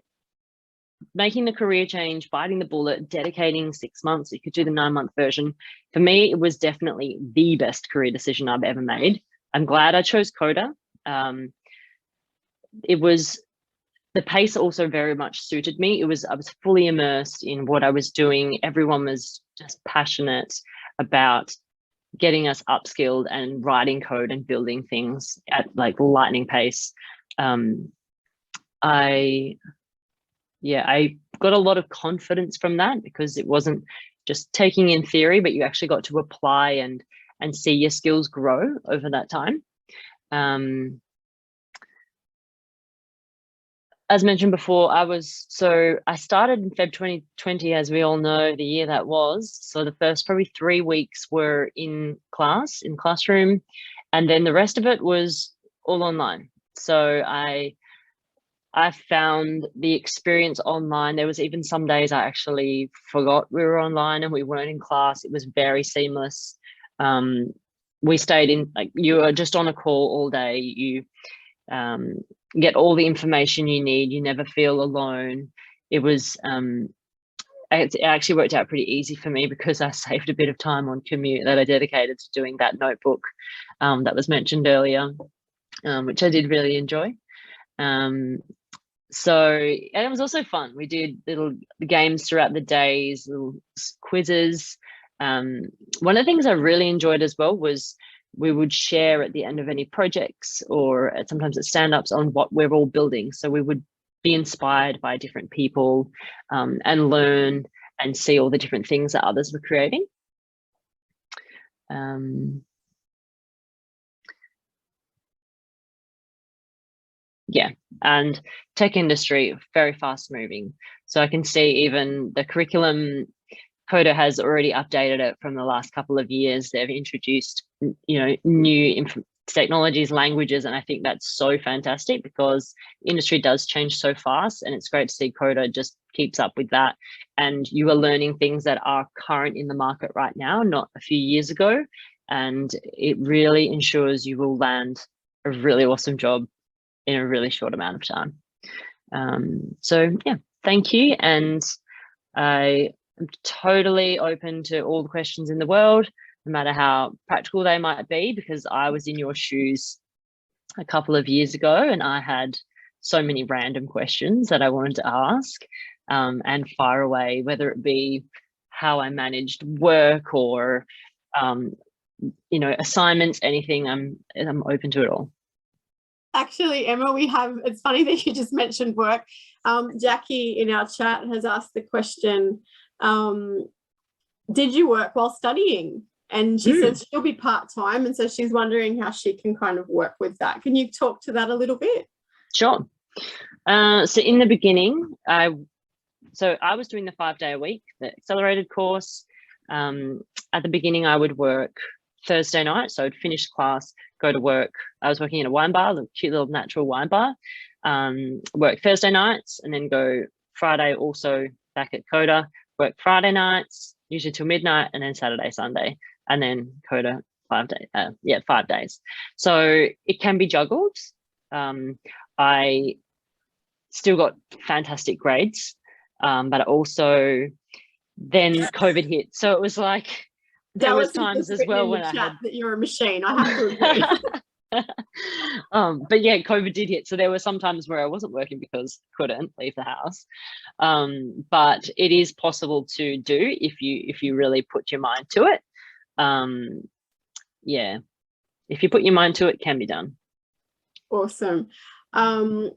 making the career change, biting the bullet, dedicating 6 months, you could do the 9-month version. For me, it was definitely the best career decision I've ever made. I'm glad I chose Coda. The pace also very much suited me. I was fully immersed in what I was doing. Everyone was just passionate about getting us upskilled and writing code and building things at like lightning pace. I got a lot of confidence from that because it wasn't just taking in theory, but you actually got to apply and see your skills grow over that time. As mentioned before, I started in Feb 2020, as we all know, the year that was. So the first probably 3 weeks were in classroom, and then the rest of it was all online. So I found the experience online. There was even some days I actually forgot we were online and we weren't in class. It was very seamless. We stayed in, like, you are just on a call all day. You get all the information you need. You never feel alone. It was, it actually worked out pretty easy for me because I saved a bit of time on commute that I dedicated to doing that notebook that was mentioned earlier, which I did really enjoy. And it was also fun. We did little games throughout the days, little quizzes. One of the things I really enjoyed as well was we would share at the end of any projects or sometimes at stand-ups on what we're all building. So we would be inspired by different people and learn and see all the different things that others were creating. Yeah, and tech industry, very fast moving. So I can see even the curriculum, Coda has already updated it from the last couple of years. They've introduced, new technologies, languages, and I think that's so fantastic because industry does change so fast, and it's great to see Coda just keeps up with that. And you are learning things that are current in the market right now, not a few years ago, and it really ensures you will land a really awesome job in a really short amount of time. So yeah, thank you. And I am totally open to all the questions in the world, no matter how practical they might be, because I was in your shoes a couple of years ago and I had so many random questions that I wanted to ask and fire away, whether it be how I managed work or, assignments, anything. I'm open to it all. Actually, Emma, it's funny that you just mentioned work. Jackie in our chat has asked the question, did you work while studying? And she says she'll be part-time, and so she's wondering how she can kind of work with that. Can you talk to that a little bit? Sure. So in the beginning, I was doing the 5-day a week, the accelerated course. At the beginning, I would work Thursday night. So I'd finish class, go to work. I was working in a wine bar, a cute little natural wine bar. Work Thursday nights and then go Friday also back at CODA, work Friday nights, usually till midnight, and then Saturday, Sunday, and then CODA 5 days. 5 days. So it can be juggled. I still got fantastic grades, but also then COVID hit. So it was like, there was times as well when I had that you're a machine. I have to agree. But yeah, COVID did hit. So there were some times where I wasn't working because I couldn't leave the house. But it is possible to do if you really put your mind to it. Yeah, if you put your mind to it, it can be done. Awesome. Sanjin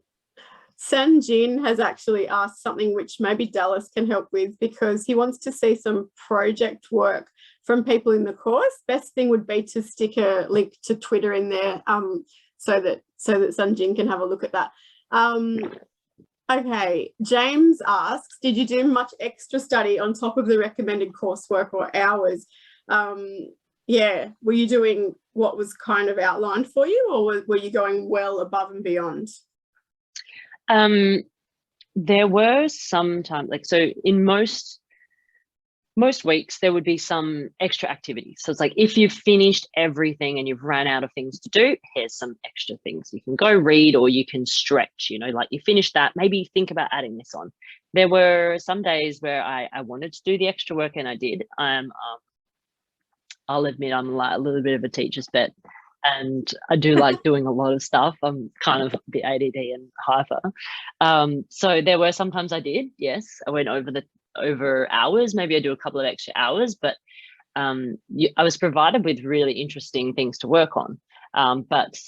has actually asked something which maybe Dallas can help with, because he wants to see some project work from people in the course. Best thing would be to stick a link to Twitter in there, so that Sanjin can have a look at that. Okay, James asks, did you do much extra study on top of the recommended coursework or hours? Yeah, were you doing what was kind of outlined for you, or were you going well above and beyond? There were some time, like, so in most weeks there would be some extra activities. So it's like, if you've finished everything and you've ran out of things to do, here's some extra things you can go read, or you can stretch, you know, like you finished that, maybe think about adding this on. There were some days where I wanted to do the extra work, and I did. I'll admit I'm like a little bit of a teacher's pet, and I do like doing a lot of stuff. I'm kind of a bit ADD and hyper. So there were sometimes I did, yes, I went over hours. Maybe I do a couple of extra hours, but I was provided with really interesting things to work on. But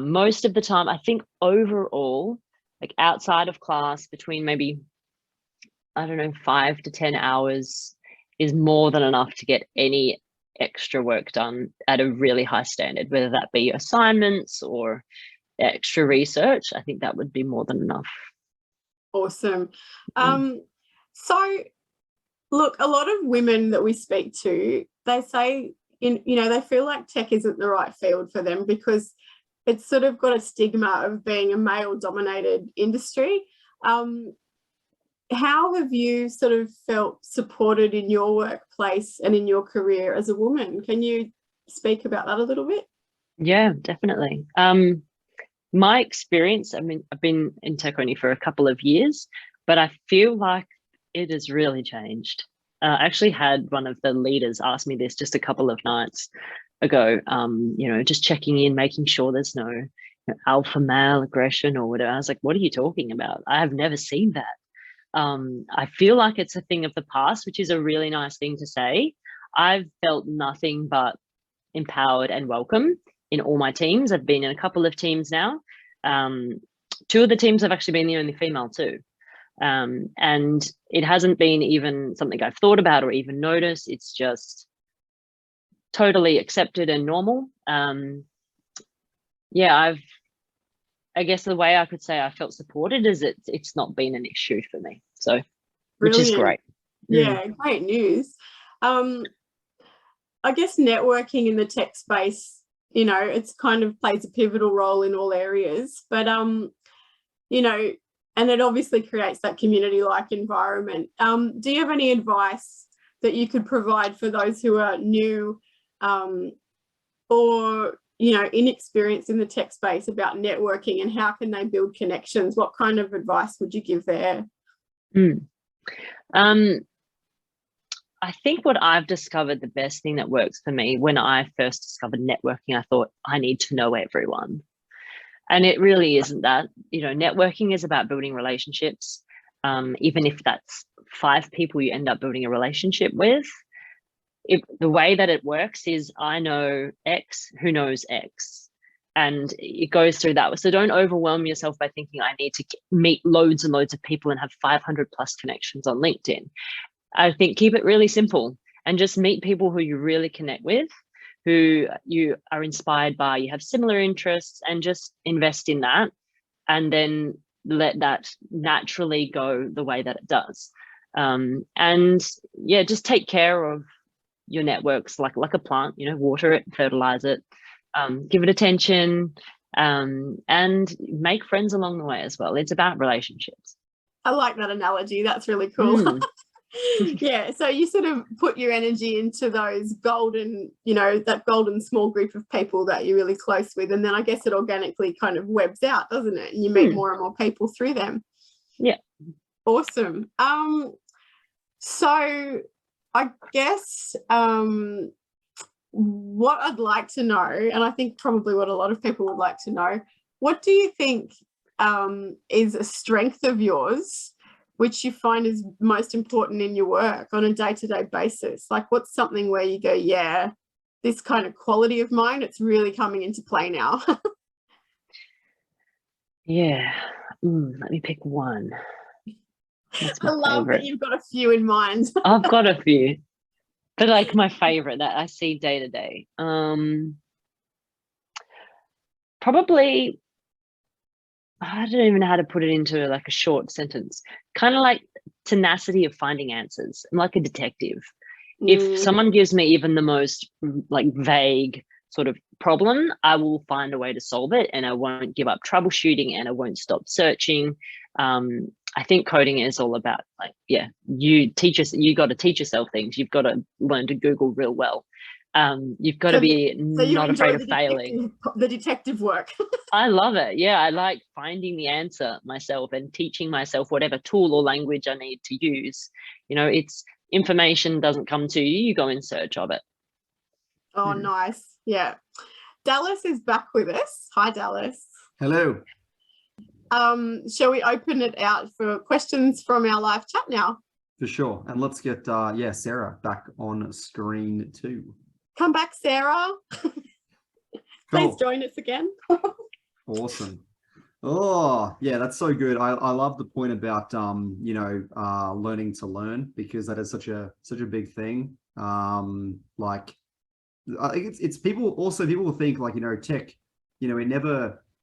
most of the time, I think overall, like outside of class, between maybe, I don't know, 5 to 10 hours is more than enough to get any extra work done at a really high standard, whether that be assignments or extra research. I think that would be more than enough. Awesome. So look, a lot of women that we speak to, they say, they feel like tech isn't the right field for them because it's sort of got a stigma of being a male dominated industry. How have you sort of felt supported in your workplace and in your career as a woman? Can you speak about that a little bit? Yeah, definitely. My experience, I mean, I've been in tech only for a couple of years, but I feel like it has really changed. I actually had one of the leaders ask me this just a couple of nights ago, just checking in, making sure there's no alpha male aggression or whatever. I was like, what are you talking about? I have never seen that. I feel like it's a thing of the past, which is a really nice thing to say. I've felt nothing but empowered and welcome in all my teams. I've been in a couple of teams now. 2 of the teams I've actually been the only female too. And it hasn't been even something I've thought about or even noticed. It's just totally accepted and normal. I guess the way I could say I felt supported is it's not been an issue for me. So, which is great. Yeah, great news. I guess networking in the tech space, it's kind of plays a pivotal role in all areas, but, and it obviously creates that community-like environment. Do you have any advice that you could provide for those who are new or inexperienced in the tech space about networking, and how can they build connections? What kind of advice would you give there? I think what I've discovered, the best thing that works for me, when I first discovered networking, I thought I need to know everyone. And it really isn't that. Networking is about building relationships. Even if that's 5 people you end up building a relationship with, the way that it works is I know X who knows X, and it goes through that. So don't overwhelm yourself by thinking I need to meet loads and loads of people and have 500 plus connections on LinkedIn. I think keep it really simple and just meet people who you really connect with, who you are inspired by, you have similar interests, and just invest in that, and then let that naturally go the way that it does. And yeah, just take care of your networks like a plant, water it, fertilize it, give it attention, and make friends along the way as well. It's about relationships. I like that analogy. That's really cool. Yeah, so you sort of put your energy into those golden, that golden small group of people that you're really close with, and then I guess it organically kind of webs out, doesn't it? And you meet more and more people through them. Yeah. Awesome. So I guess what I'd like to know, and I think probably what a lot of people would like to know, what do you think is a strength of yours which you find is most important in your work on a day-to-day basis? Like, what's something where you go, yeah, this kind of quality of mine, it's really coming into play now? Yeah. Let me pick one. I love that you've got a few in mind. I've got a few, but like my favorite that I see day to day. Probably, I don't even know how to put it into like a short sentence. Kind of like tenacity of finding answers. I'm like a detective. If someone gives me even the most like vague sort of problem, I will find a way to solve it, and I won't give up troubleshooting, and I won't stop searching. I think coding is all about like, you got to teach yourself things. You've got to learn to Google real well. You've got to be not afraid of failing. The detective work. I love it. Yeah, I like finding the answer myself and teaching myself whatever tool or language I need to use. It's information doesn't come to you, you go in search of it. Oh, nice. Yeah. Dallas is back with us. Hi, Dallas. Hello. Shall we open it out for questions from our live chat now? For sure. And let's get, Sarah back on screen too. Come back, Sarah. Please join us again. Awesome. Oh, yeah, that's so good. I love the point about, learning to learn, because that is such a big thing. Like, I think it's people will think like, tech,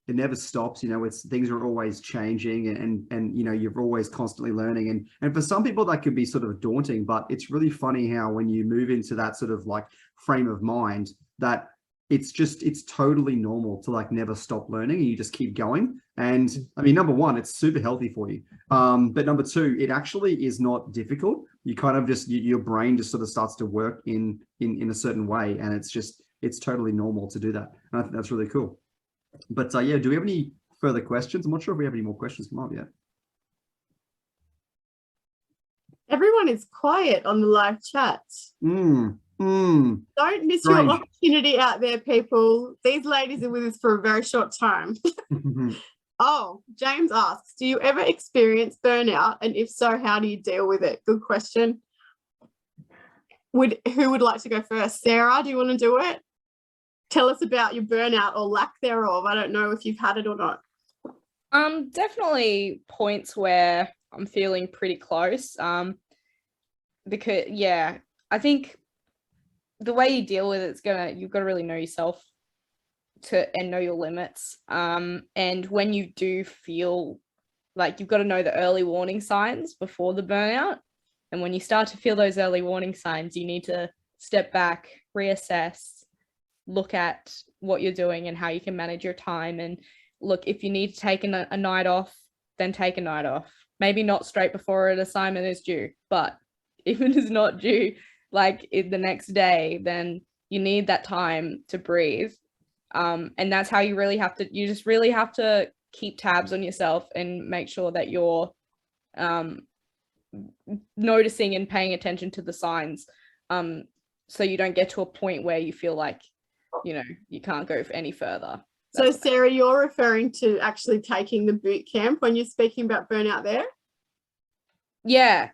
it never stops. It's things are always changing, and you're always constantly learning. And for some people that could be sort of daunting, but it's really funny how when you move into that sort of like frame of mind, that it's totally normal to like never stop learning, and you just keep going. And I mean, number one, it's super healthy for you. But number two, it actually is not difficult. You kind of just, your brain just sort of starts to work in a certain way. And it's totally normal to do that. And I think that's really cool. But do we have any further questions? I'm not sure if we have any more questions come up yet. Everyone is quiet on the live chat. Don't miss your opportunity out there, people. These ladies are with us for a very short time. Oh, James asks, do you ever experience burnout? And if so, how do you deal with it? Good question. Who would like to go first? Sarah, do you want to do it? Tell us about your burnout or lack thereof. I don't know if you've had it or not. Definitely points where I'm feeling pretty close. Because I think the way you deal with it's you've got to really know yourself and know your limits. And when you do feel like, you've got to know the early warning signs before the burnout. And when you start to feel those early warning signs, you need to step back, reassess, look at what you're doing and how you can manage your time. And look, if you need to take a night off, then take a night off. Maybe not straight before an assignment is due, but if it is not due like the next day, then you need that time to breathe. And that's how you just really have to keep tabs on yourself and make sure that you're noticing and paying attention to the signs, so you don't get to a point where you feel like you can't go any further. So Sarah, you're referring to actually taking the boot camp when you're speaking about burnout there? Yeah.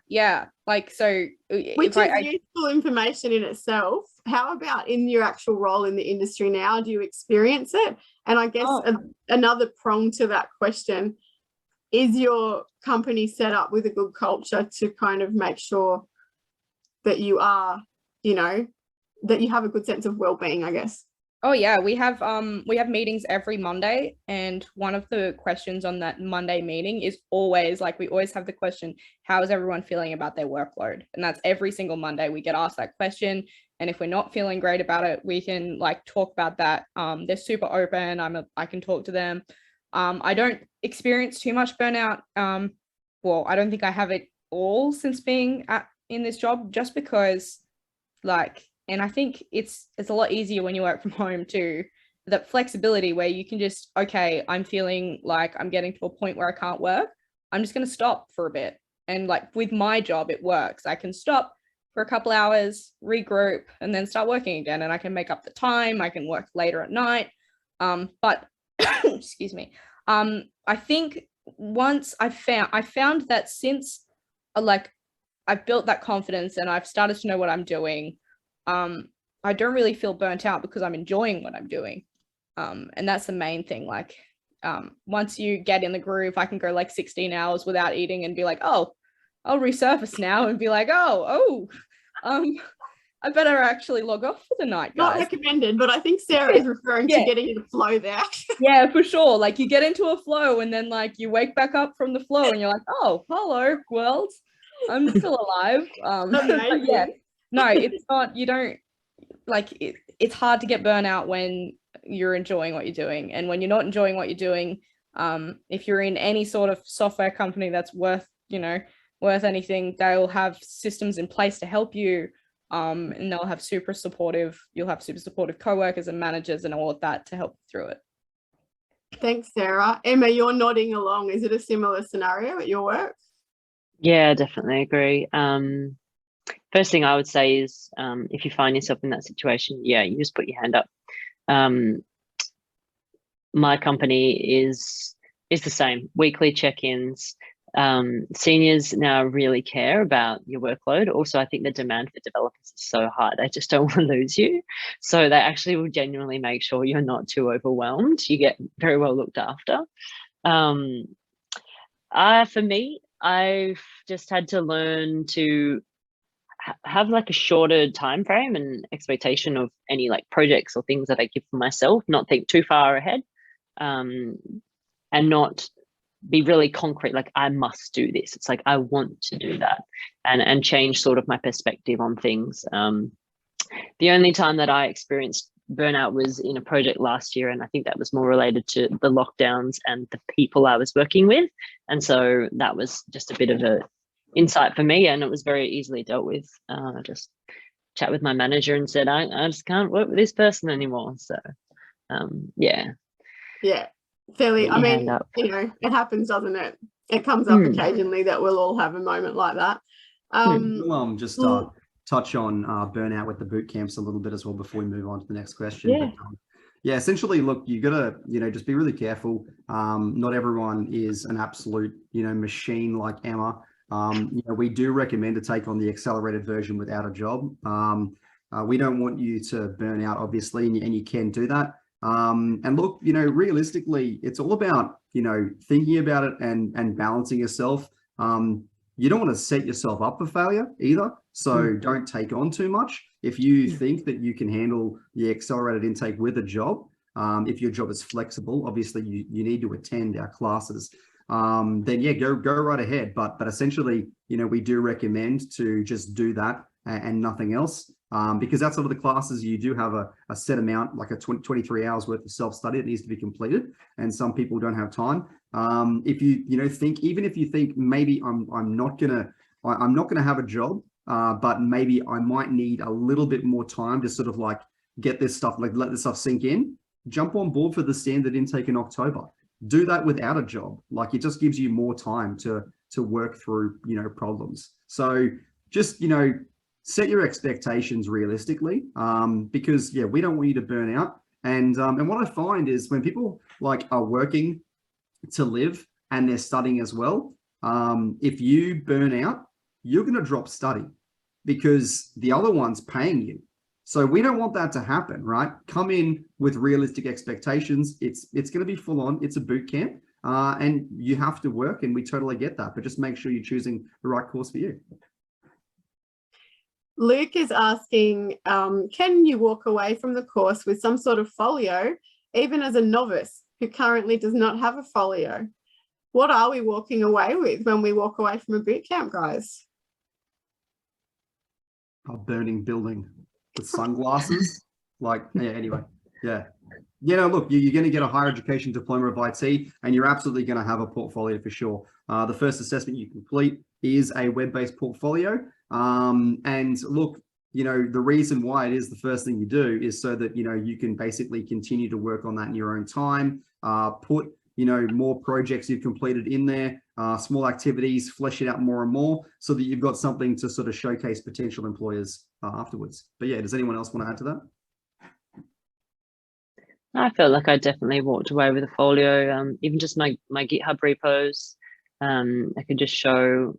Like, so which is useful information in itself. How about in your actual role in the industry now? Do you experience it? And I guess another prong to that question, is your company set up with a good culture to kind of make sure that you are, that you have a good sense of well-being, I guess? Oh yeah, we have meetings every Monday, and one of the questions on that Monday meeting is always like, we always have the question, how is everyone feeling about their workload? And that's every single Monday we get asked that question, And if we're not feeling great about it, we can like talk about that. They're super open. I can talk to them. I don't experience too much burnout. Well, I don't think I have it all since being in this job, just because like, and I think it's a lot easier when you work from home too, that flexibility where you can just, okay, I'm feeling like I'm getting to a point where I can't work. I'm just going to stop for a bit. And like with my job, it works. I can stop for a couple hours, regroup, and then start working again. And I can make up the time. I can work later at night. But excuse me. I think once I found that since like I've built that confidence and I've started to know what I'm doing, I don't really feel burnt out because I'm enjoying what I'm doing. And that's the main thing. Like, once you get in the groove, I can go like 16 hours without eating and be like, oh, I'll resurface now and be like, I better actually log off for the night, guys. Not recommended, but I think Sarah is referring to getting in the flow there. Yeah, for sure. Like you get into a flow and then like you wake back up from the flow and you're like, oh, hello, world. I'm still alive. Yeah, no, it's not, you don't like it's hard to get burnout when you're enjoying what you're doing. And when you're not enjoying what you're doing, if you're in any sort of software company that's worth anything, they'll have systems in place to help you. And you'll have super supportive co-workers and managers and all of that to help you through it. Thanks, Sarah. Emma, you're nodding along. Is it a similar scenario at your work? Yeah, definitely agree. First thing I would say is if you find yourself in that situation, you just put your hand up. My company is the same, weekly check-ins. Seniors now really care about your workload. Also, I think the demand for developers is so high, they just don't want to lose you. So they actually will genuinely make sure you're not too overwhelmed. You get very well looked after. For me, I've just had to learn to have like a shorter time frame and expectation of any like projects or things that I give for myself, not think too far ahead, and not be really concrete, like I must do this. It's like I want to do that, and change sort of my perspective on things. The only time that I experienced burnout was in a project last year, and I think that was more related to the lockdowns and the people I was working with, and so that was just a bit of a insight for me, and it was very easily dealt with. I just chat with my manager and said I just can't work with this person anymore. So yeah fairly, I mean, it happens, doesn't it? It comes up occasionally that we'll all have a moment like that. We'll just touch on burnout with the boot camps a little bit as well before we move on to the next question. But, essentially, look, you gotta, just be really careful. Not everyone is an absolute, machine like Emma. We do recommend to take on the accelerated version without a job. We don't want you to burn out, obviously, and you can do that. And look, realistically, it's all about, thinking about it and balancing yourself. You don't want to set yourself up for failure either. So don't take on too much. If you think that you can handle the accelerated intake with a job, if your job is flexible, obviously you need to attend our classes. Then go right ahead. But essentially, we do recommend to just do that and nothing else. Because outside of the classes, you do have a set amount, like a 23 hours worth of self-study that needs to be completed. And some people don't have time. If you think maybe I'm not gonna have a job, but maybe I might need a little bit more time to sort of like get this stuff, like let this stuff sink in, jump on board for the standard intake in October. Do that without a job. Like it just gives you more time to work through, problems. So just, set your expectations realistically, because we don't want you to burn out. And what I find is when people like are working to live and they're studying as well, if you burn out, you're going to drop study because the other one's paying you. So we don't want that to happen, right? Come in with realistic expectations. It's going to be full on. It's a boot camp, and you have to work, and we totally get that. But just make sure you're choosing the right course for you. Luke is asking, can you walk away from the course with some sort of folio, even as a novice who currently does not have a folio? What are we walking away with when we walk away from a boot camp, guys? A burning building. with sunglasses. Like, yeah, anyway, yeah. You know, look, you're going to get a higher education diploma of IT, and you're absolutely going to have a portfolio for sure. The first assessment you complete is a web-based portfolio. And look, you know, the reason why it is the first thing you do is so that, you know, you can basically continue to work on that in your own time, put, you know, more projects you've completed in there, small activities, flesh it out more and more so that you've got something to sort of showcase potential employers afterwards. But yeah, does anyone else want to add to that? I felt like I definitely walked away with a folio, even just my GitHub repos. I could just show,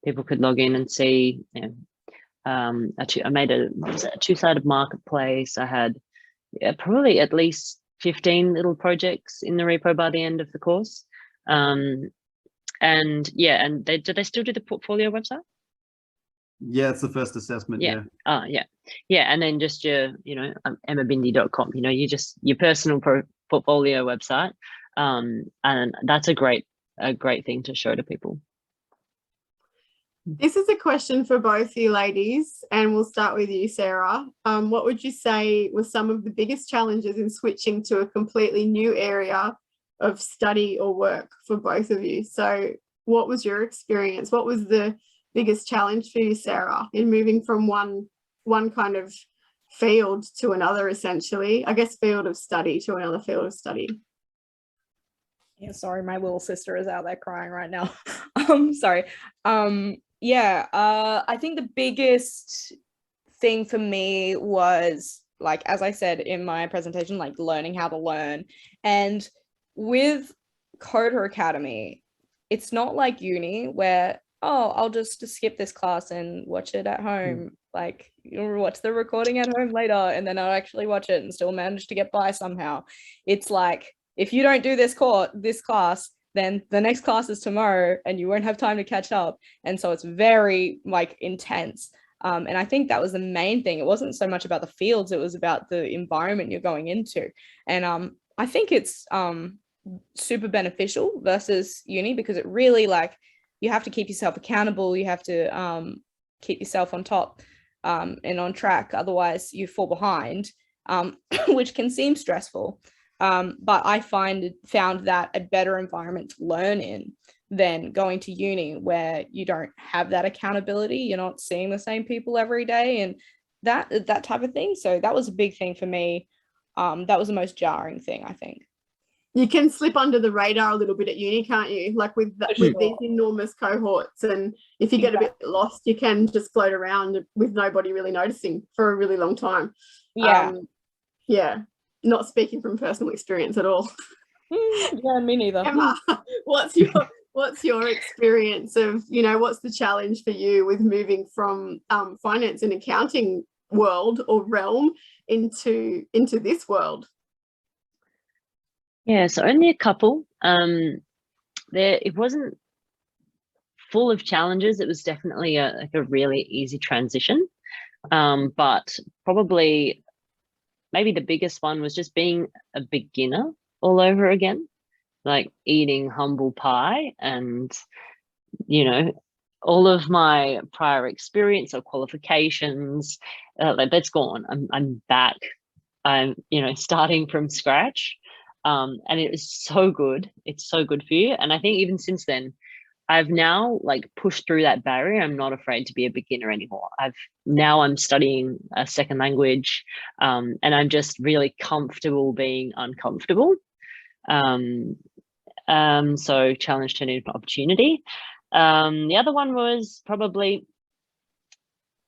people could log in and see, you know, actually I made a two-sided marketplace. I had probably at least 15 little projects in the repo by the end of the course. And yeah, and do they still do the portfolio website? Yeah, it's the first assessment. Yeah. Yeah. And then just your, you know, emmabindi.com, you know, your personal portfolio website. And that's a great thing to show to people. This is a question for both you ladies, and we'll start with you, Sarah. What would you say were some of the biggest challenges in switching to a completely new area of study or work for both of you? So what was your experience? What was the biggest challenge for you, Sarah, in moving from one kind of field to another, essentially? I guess field of study to another field of study. Yeah, sorry, my little sister is out there crying right now. Sorry. I think the biggest thing for me was, like, as I said in my presentation, like learning how to learn. And with Coder Academy, it's not like uni where, oh, I'll just skip this class and watch it at home. Like, you'll watch the recording at home later, and then I'll actually watch it and still manage to get by somehow. It's like, if you don't do this class, then the next class is tomorrow and you won't have time to catch up. And so it's very like intense. And I think that was the main thing. It wasn't so much about the fields, it was about the environment you're going into. And I think it's super beneficial versus uni, because it really, like, you have to keep yourself accountable. You have to keep yourself on top and on track. Otherwise you fall behind, which can seem stressful. But I found that a better environment to learn in than going to uni, where you don't have that accountability. You're not seeing the same people every day and that type of thing. So that was a big thing for me. That was the most jarring thing, I think. You can slip under the radar a little bit at uni, can't you? Like with these enormous cohorts, and if you get a bit lost, you can just float around with nobody really noticing for a really long time. Yeah. Not speaking from personal experience at all. Yeah, me neither. Emma, what's your experience of, you know, what's the challenge for you with moving from finance and accounting world or realm into this world? Yeah, so only a couple. It wasn't full of challenges. It was definitely a really easy transition. But probably maybe the biggest one was just being a beginner all over again, like eating humble pie. And, you know, all of my prior experience or qualifications, like, that's gone. I'm back. I'm, you know, starting from scratch. And it is so good. It's so good for you. And I think even since then, I've now like pushed through that barrier. I'm not afraid to be a beginner anymore. I'm studying a second language, and I'm just really comfortable being uncomfortable. So challenge turned into opportunity. The other one was probably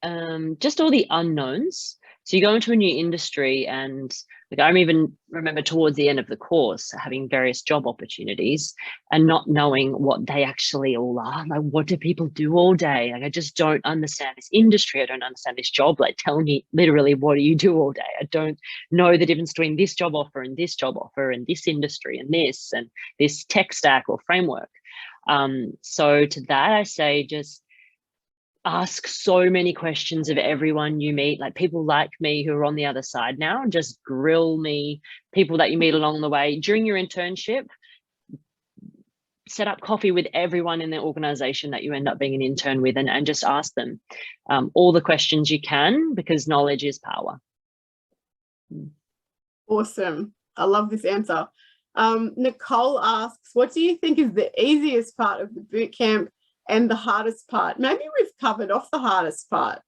just all the unknowns. So you go into a new industry, and like, I even remember towards the end of the course having various job opportunities and not knowing what they actually all are. Like, what do people do all day? Like, I just don't understand this industry. I don't understand this job. Like, tell me literally, what do you do all day? I don't know the difference between this job offer and this job offer and this industry and this tech stack or framework. So to that, I say, just ask so many questions of everyone you meet, like people like me who are on the other side now, and just grill me, people that you meet along the way during your internship. set up coffee with everyone in the organization that you end up being an intern with, and just ask them all the questions you can, because knowledge is power. Awesome. I love this answer. Nicole asks, what do you think is the easiest part of the bootcamp and the hardest part? Maybe we've covered off the hardest part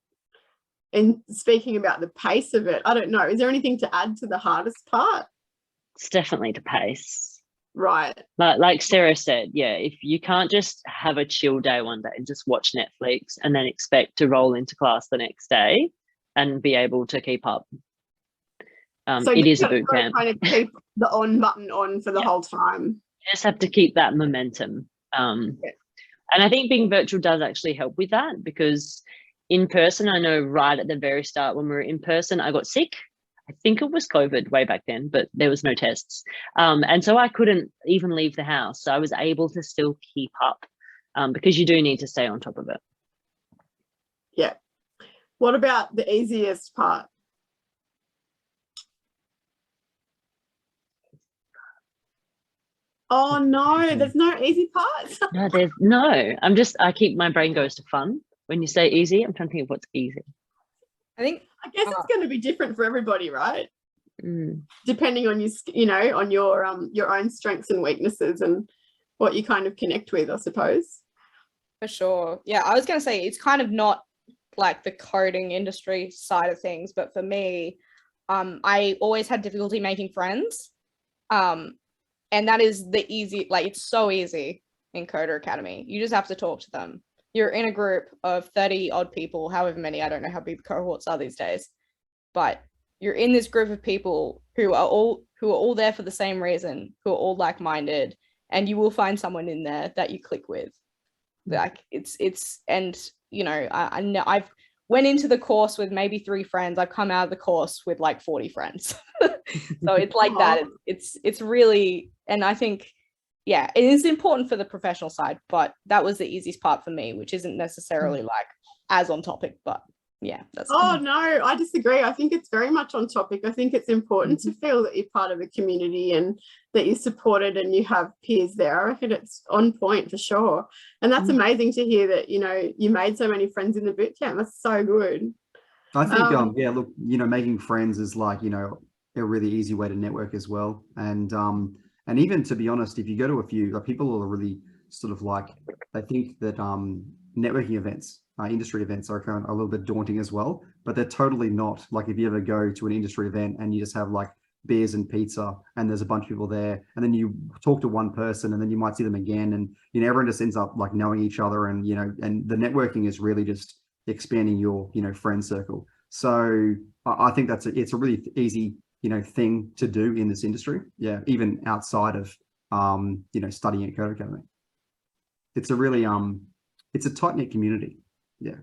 in speaking about the pace of it. I don't know. Is there anything to add to the hardest part? It's definitely the pace. Right. Like Sarah said, yeah, if you can't just have a chill day one day and just watch Netflix and then expect to roll into class the next day and be able to keep up. So it is a boot camp. Kind of keep the on button on for the whole time. You just have to keep that momentum. And I think being virtual does actually help with that, because in person, I know right at the very start when we were in person, I got sick. I think it was COVID way back then, but there was no tests. And so I couldn't even leave the house. So I was able to still keep up because you do need to stay on top of it. Yeah. What about the easiest part? Oh no, there's no easy parts. No, I keep my brain goes to fun. When you say easy, I'm trying to think of what's easy. I guess it's going to be different for everybody, right? Depending on on your own strengths and weaknesses and what you kind of connect with, I suppose. For sure. Yeah, I was going to say it's kind of not like the coding industry side of things, but for me, I always had difficulty making friends. And that is the easy, like it's so easy in Coder Academy. You just have to talk to them. You're in a group of 30 odd people, however many, I don't know how big the cohorts are these days, but you're in this group of people who are all there for the same reason, who are all like-minded, and you will find someone in there that you click with. Like and I know I've went into the course with maybe 3 friends. I've come out of the course with like 40 friends. So it's like that. It's really, and I think, yeah, it is important for the professional side, but that was the easiest part for me, which isn't necessarily like as on topic, but yeah. No, I disagree. I think it's very much on topic. I think it's important to feel that you're part of the community and that you're supported and you have peers there. I reckon it's on point for sure. And that's amazing to hear that, you made so many friends in the bootcamp. That's so good. I think, yeah, look, making friends is like, a really easy way to network as well. And even to be honest, if you go to a few, like, people are really sort of like, they think that networking events, industry events are kind of a little bit daunting as well, but they're totally not. Like, if you ever go to an industry event and you just have like beers and pizza and there's a bunch of people there, and then you talk to one person and then you might see them again, and everyone just ends up like knowing each other, and and the networking is really just expanding your friend circle. So I think it's a really easy thing to do in this industry. Yeah, even outside of studying at Coder Academy. It's a really it's a tight-knit community. Yeah.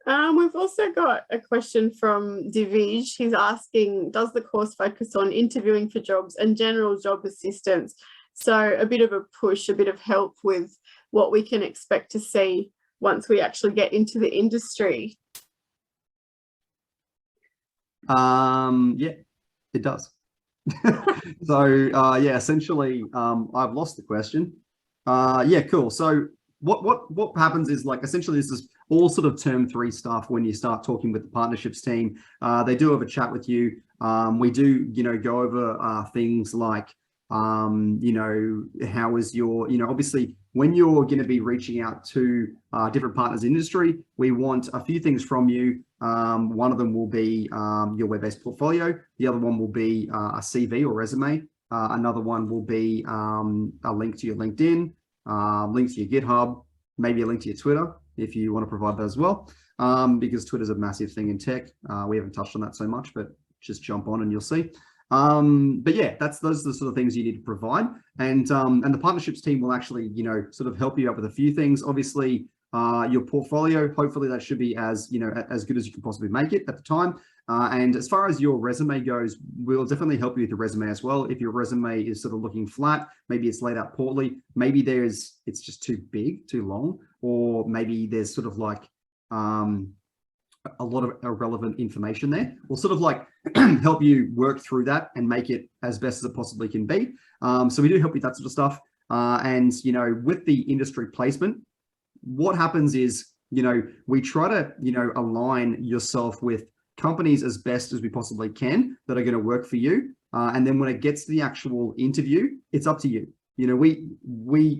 We've also got a question from Divij. He's asking, does the course focus on interviewing for jobs and general job assistance? So a bit of a push, a bit of help with what we can expect to see once we actually get into the industry. Yeah, it does. So yeah, essentially, I've lost the question. Yeah, cool. So what happens is, like, essentially this is all sort of term 3 stuff. When you start talking with the partnerships team, they do have a chat with you. We do go over things like how is your, obviously when you're going to be reaching out to different partners in industry, we want a few things from you. One of them will be your web-based portfolio. The other one will be a CV or resume. Another one will be a link to your LinkedIn, link to your GitHub, maybe a link to your Twitter if you want to provide that as well, because Twitter's a massive thing in tech. We haven't touched on that so much, but just jump on and you'll see. But yeah, those are the sort of things you need to provide, and the partnerships team will actually sort of help you out with a few things. Obviously, your portfolio, hopefully that should be as as good as you can possibly make it at the time. And as far as your resume goes, we'll definitely help you with the resume as well. If your resume is sort of looking flat, maybe it's laid out poorly, maybe it's just too big, too long, or maybe there's sort of like a lot of irrelevant information there. We'll sort of like help you work through that and make it as best as it possibly can be. So we do help with that sort of stuff. And, you know, with the industry placement, what happens is, you know, we try to, you know, align yourself with companies as best as we possibly can that are going to work for you. And then when it gets to the actual interview, it's up to you. You know, we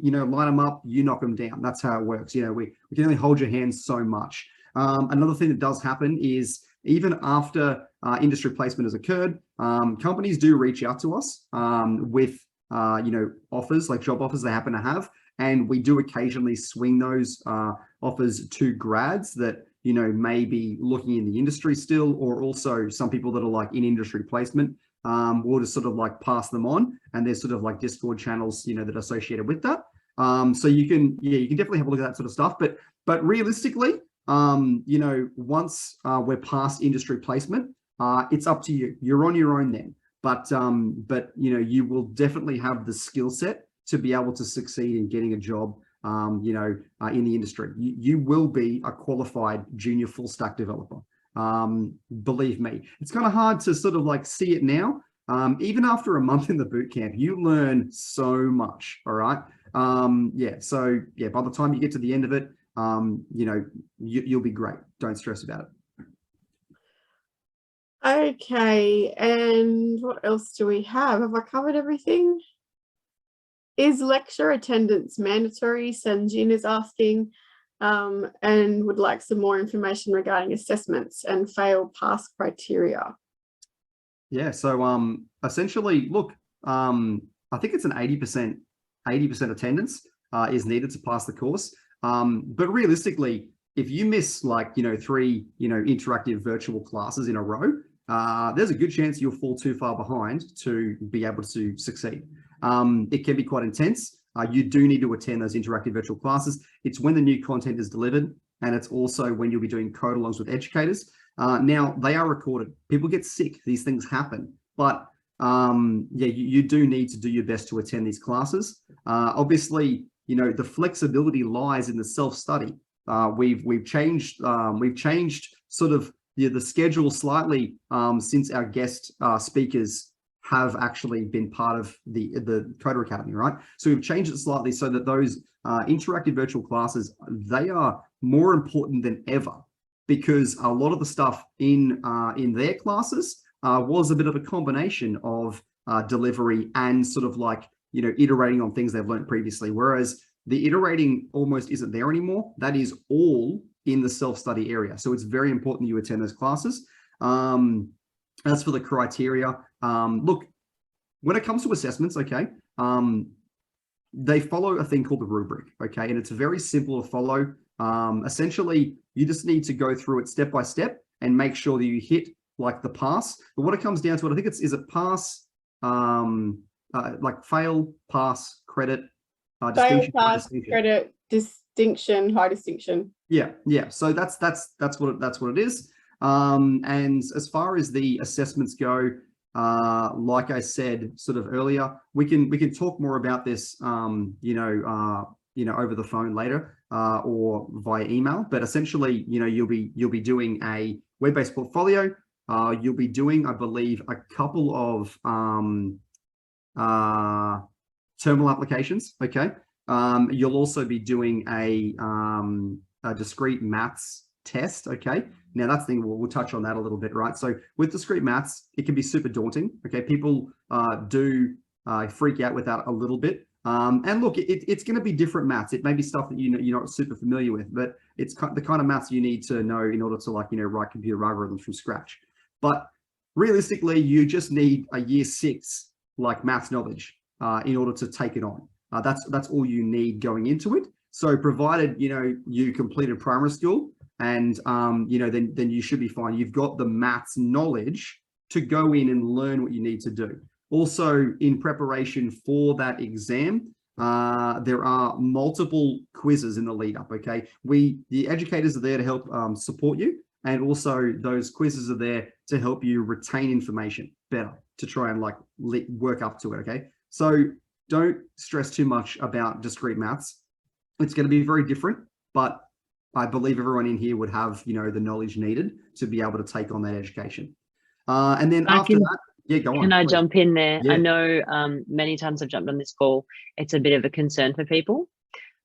you know, line them up, you knock them down. That's how it works. You know, we can only hold your hand so much. Another thing that does happen is even after industry placement has occurred, companies do reach out to us with, you know, offers, like job offers they happen to have. And we do occasionally swing those offers to grads that, you know, may be looking in the industry still, or also some people that are like in industry placement. We'll just sort of like pass them on, and there's sort of like Discord channels, you know, that are associated with that. So you can, yeah, you can definitely have a look at that sort of stuff. But realistically, you know, once we're past industry placement, it's up to you. You're on your own then. But you know, you will definitely have the skill set to be able to succeed in getting a job, you know, in the industry. You will be a qualified junior full stack developer. Believe me, it's kind of hard to sort of like see it now. Even after a month in the boot camp, you learn so much. All right. Yeah. So yeah, by the time you get to the end of it, you know, you'll be great. Don't stress about it. Okay, and what else do we have? Have I covered everything? Is lecture attendance mandatory? Sanjin is asking, and would like some more information regarding assessments and fail pass criteria. Yeah, so essentially, look, I think it's an 80% attendance is needed to pass the course. But realistically, if you miss like, you know, 3, you know, interactive virtual classes in a row, there's a good chance you'll fall too far behind to be able to succeed. It can be quite intense. You do need to attend those interactive virtual classes. It's when the new content is delivered, and it's also when you'll be doing code alongs with educators. Now, they are recorded. People get sick. These things happen. But yeah, you do need to do your best to attend these classes. Obviously, you know, the flexibility lies in the self-study. We've changed sort of the schedule slightly since our guest speakers have actually been part of the Coder Academy, right? So we've changed it slightly so that those interactive virtual classes, they are more important than ever, because a lot of the stuff in their classes was a bit of a combination of delivery and sort of like, you know, iterating on things they've learned previously, whereas the iterating almost isn't there anymore. That is all in the self-study area. So it's very important you attend those classes. As for the criteria, look, when it comes to assessments, okay, they follow a thing called the rubric, okay, and it's very simple to follow. Essentially, you just need to go through it step by step and make sure that you hit like the pass. But what it comes down to, I think is it pass, like fail, pass, credit, distinction, Fail, pass, distinction. credit, distinction, high distinction. Yeah. So that's what it is. And as far as the assessments go, like I said sort of earlier, we can talk more about this, you know, over the phone later, or via email. But essentially, you know, you'll be doing a web-based portfolio. You'll be doing, I believe, a couple of terminal applications. Okay. You'll also be doing a discrete maths test. Okay. Now that's the thing, we'll touch on that a little bit, right? So with discrete maths, it can be super daunting. Okay. People do freak out with that a little bit. And look, it's going to be different maths. It may be stuff that you're not super familiar with, but it's the kind of maths you need to know in order to, like, you know, write computer algorithms from scratch. But realistically, you just need a year 6 like maths knowledge in order to take it on. That's all you need going into it. So provided, you know, you completed primary school, and you know, then you should be fine. You've got the maths knowledge to go in and learn what you need to do. Also, in preparation for that exam, there are multiple quizzes in the lead up. Okay, the educators are there to help support you, and also those quizzes are there to help you retain information better, to try and like work up to it. Okay, so don't stress too much about discrete maths. It's going to be very different, but I believe everyone in here would have, you know, the knowledge needed to be able to take on that education. And then after that, Yeah, go on. Can I please. jump in there? Yeah. I know many times I've jumped on this call, it's a bit of a concern for people.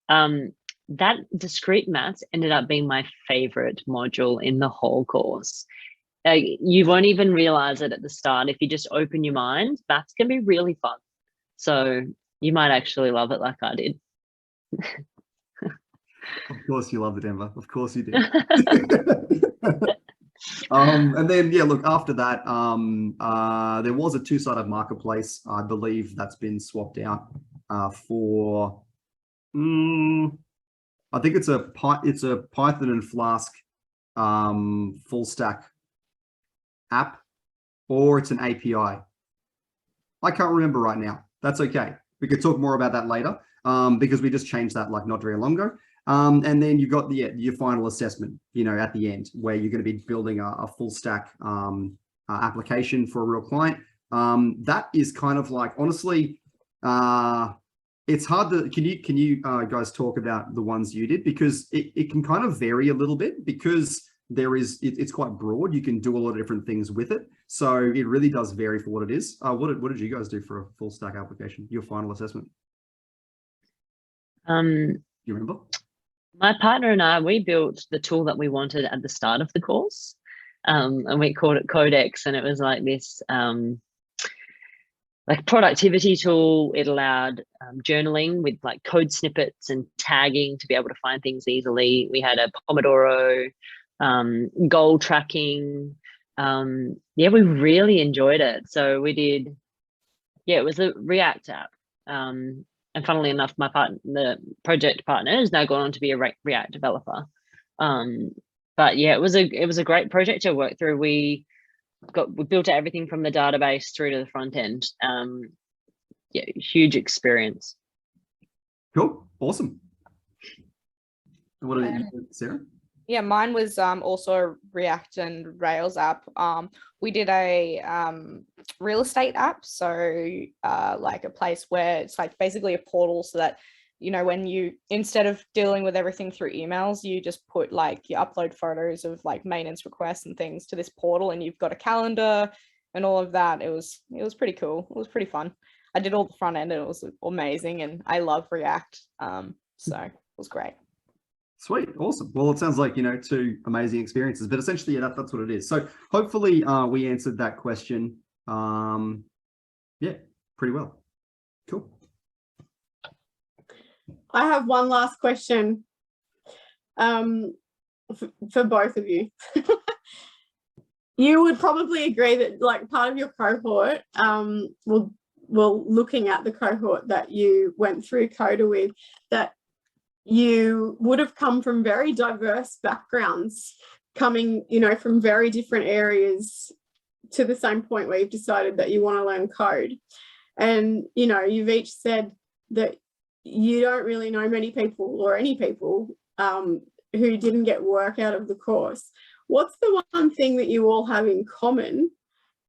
That discrete maths ended up being my favorite module in the whole course. You won't even realize it at the start. If you just open your mind, maths can be really fun. So you might actually love it like I did. Of course you love it, Emma. Of course you did. And then, yeah, look, after that, there was a two-sided marketplace. I believe that's been swapped out for, I think it's a Python and Flask full stack app, or it's an API. I can't remember right now. That's okay. We could talk more about that later because we just changed that like not very long ago. And then you've got your final assessment, at the end, where you're going to be building a full stack application for a real client. That is kind of like, honestly, it's hard to, can you guys talk about the ones you did? Because it can kind of vary a little bit because it's quite broad. You can do a lot of different things with it. So it really does vary for what it is. What did you guys do for a full stack application, your final assessment? You remember? My partner and I, we built the tool that we wanted at the start of the course, and we called it Codex, and it was like this like productivity tool. It allowed journaling with like code snippets and tagging to be able to find things easily. We had a Pomodoro, goal tracking. Yeah, we really enjoyed it. So we did, it was a React app. And funnily enough, the project partner has now gone on to be a React developer. But yeah, it was a great project to work through. We built everything from the database through to the front end. Yeah, huge experience. Cool, awesome. What did you do, Sarah? Yeah, mine was also a React and Rails app. We did a real estate app, so like a place where it's like basically a portal, so that when you, instead of dealing with everything through emails, you just put like, you upload photos of like maintenance requests and things to this portal, and you've got a calendar and all of that. It was pretty cool. It was pretty fun. I did all the front end and it was amazing, and I love React, so it was great. Sweet, awesome. Well, it sounds like, two amazing experiences, but essentially, yeah, that's what it is. So hopefully we answered that question. Yeah, pretty well. Cool. I have one last question for both of you. You would probably agree that like part of your cohort, well, looking at the cohort that you went through CODA with, that you would have come from very diverse backgrounds, coming, from very different areas to the same point where you've decided that you want to learn code. And, you've each said that you don't really know many people or any people who didn't get work out of the course. What's the one thing that you all have in common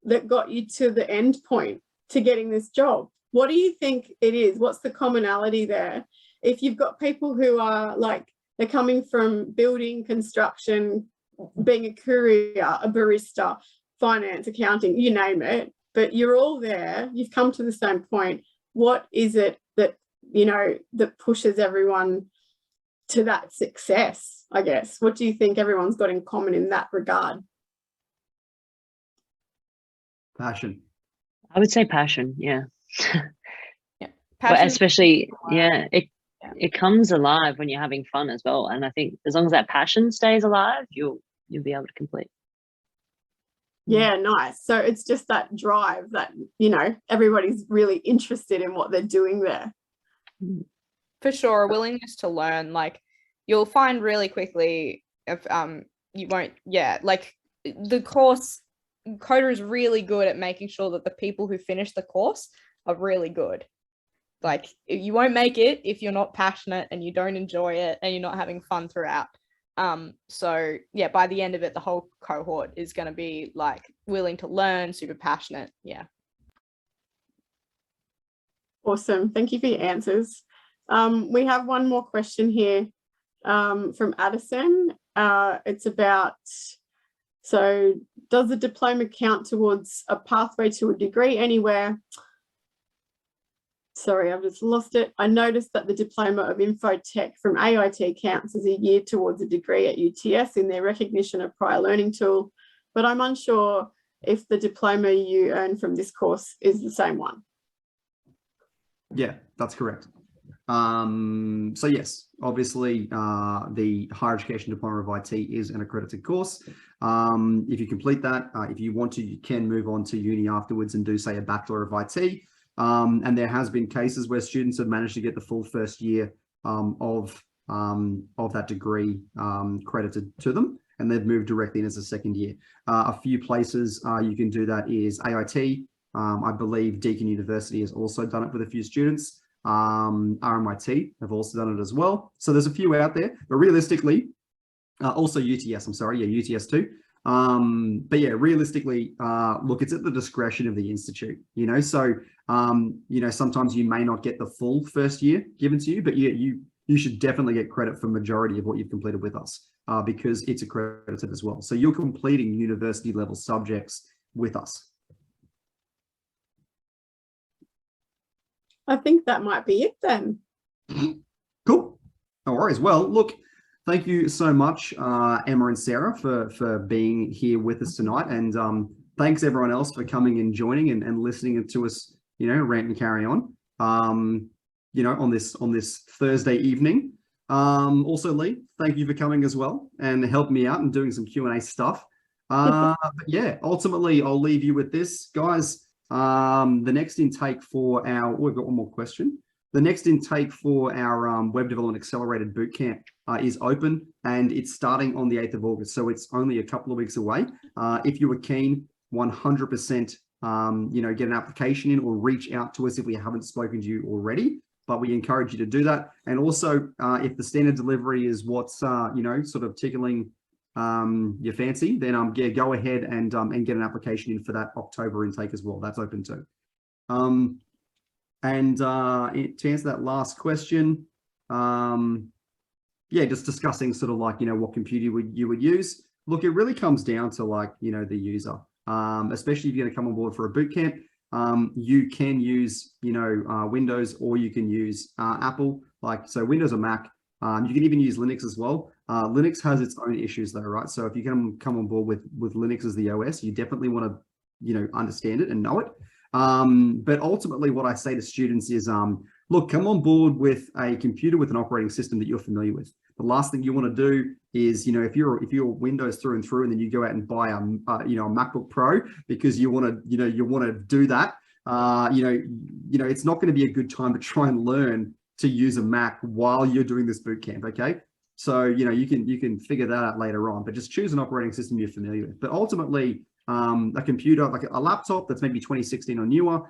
that got you to the end point to getting this job? What do you think it is? What's the commonality there? If you've got people who are like, they're coming from building, construction, being a courier, a barista, finance, accounting, you name it, but you're all there, you've come to the same point. What is it that, that pushes everyone to that success, I guess? What do you think everyone's got in common in that regard? Passion. I would say passion, yeah. Yeah, passion, but especially, yeah, it comes alive when you're having fun as well. And I think as long as that passion stays alive, you'll be able to complete. Yeah, nice. So it's just that drive that, everybody's really interested in what they're doing there. For sure, a willingness to learn. Like, you'll find really quickly if you won't, like the course, CODA is really good at making sure that the people who finish the course are really good. Like, you won't make it if you're not passionate and you don't enjoy it and you're not having fun throughout. So yeah, by the end of it, the whole cohort is going to be like willing to learn, super passionate. Yeah. Awesome. Thank you for your answers. We have one more question here from Addison. It's about, so does the diploma count towards a pathway to a degree anywhere? Sorry, I've just lost it. I noticed that the Diploma of Infotech from AIT counts as a year towards a degree at UTS in their recognition of prior learning tool, but I'm unsure if the diploma you earn from this course is the same one. Yeah, that's correct. So yes, obviously the Higher Education Diploma of IT is an accredited course. If you complete that, if you want to, you can move on to uni afterwards and do, say, a Bachelor of IT. And there has been cases where students have managed to get the full first year of that degree credited to them, and they've moved directly in as a second year. A few places you can do that is AIT. I believe Deakin University has also done it with a few students. RMIT have also done it as well. So there's a few out there, but realistically, also UTS, I'm sorry, yeah, UTS too. But yeah, realistically, look, it's at the discretion of the institute, you know, so, you know, sometimes you may not get the full first year given to you, but you should definitely get credit for majority of what you've completed with us, because it's accredited as well. So you're completing university level subjects with us. I think that might be it then. Cool. No worries. Well, look, thank you so much, Emma and Sarah, for being here with us tonight. And thanks everyone else for coming and joining and listening to us, you know, rant and carry on, you know, on this Thursday evening. Also, Lee, thank you for coming as well and helping me out and doing some Q&A stuff. But yeah, ultimately, I'll leave you with this, guys. The next intake for our, we've got one more question. The next intake for our Web Development Accelerated Bootcamp is open, and it's starting on the 8th of August. So it's only a couple of weeks away. If you were keen, 100%, you know, get an application in or reach out to us if we haven't spoken to you already. But we encourage you to do that. And also, if the standard delivery is what's, you know, sort of tickling your fancy, then yeah, go ahead and get an application in for that October intake as well. That's open too. And to answer that last question, yeah, just discussing sort of like, you know, what computer you would use. Look, it really comes down to like, you know, the user, especially if you're going to come on board for a boot camp. You can use, you know, Windows, or you can use Apple, like, so Windows or Mac. You can even use Linux as well. Linux has its own issues though, right? So if you can come on board with Linux as the OS, you definitely want to, you know, understand it and know it. But ultimately what I say to students is, look, come on board with a computer with an operating system that you're familiar with. The last thing you want to do is, you know, if you're Windows through and through, and then you go out and buy you know, a MacBook Pro because you want to, you know, you want to do that, you know, it's not going to be a good time to try and learn to use a Mac while you're doing this boot camp. Okay. So, you know, you can figure that out later on, but just choose an operating system you're familiar with. But ultimately, a computer, like a laptop that's maybe 2016 or newer,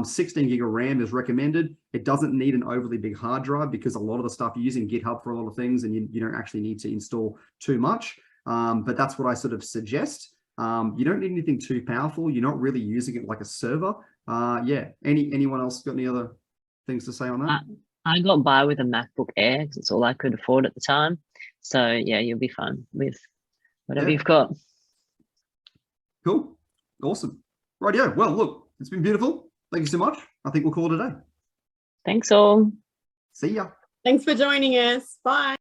16 gig of RAM is recommended. It doesn't need an overly big hard drive because a lot of the stuff you're using GitHub for a lot of things, and you don't actually need to install too much. But that's what I sort of suggest. You don't need anything too powerful. You're not really using it like a server. Yeah. Anyone else got any other things to say on that? I got by with a MacBook Air because it's all I could afford at the time. So yeah, you'll be fine with whatever you've got. Cool. Awesome. Rightio. Well, look, it's been beautiful. Thank you so much. I think we'll call it a day. Thanks all. See ya. Thanks for joining us. Bye.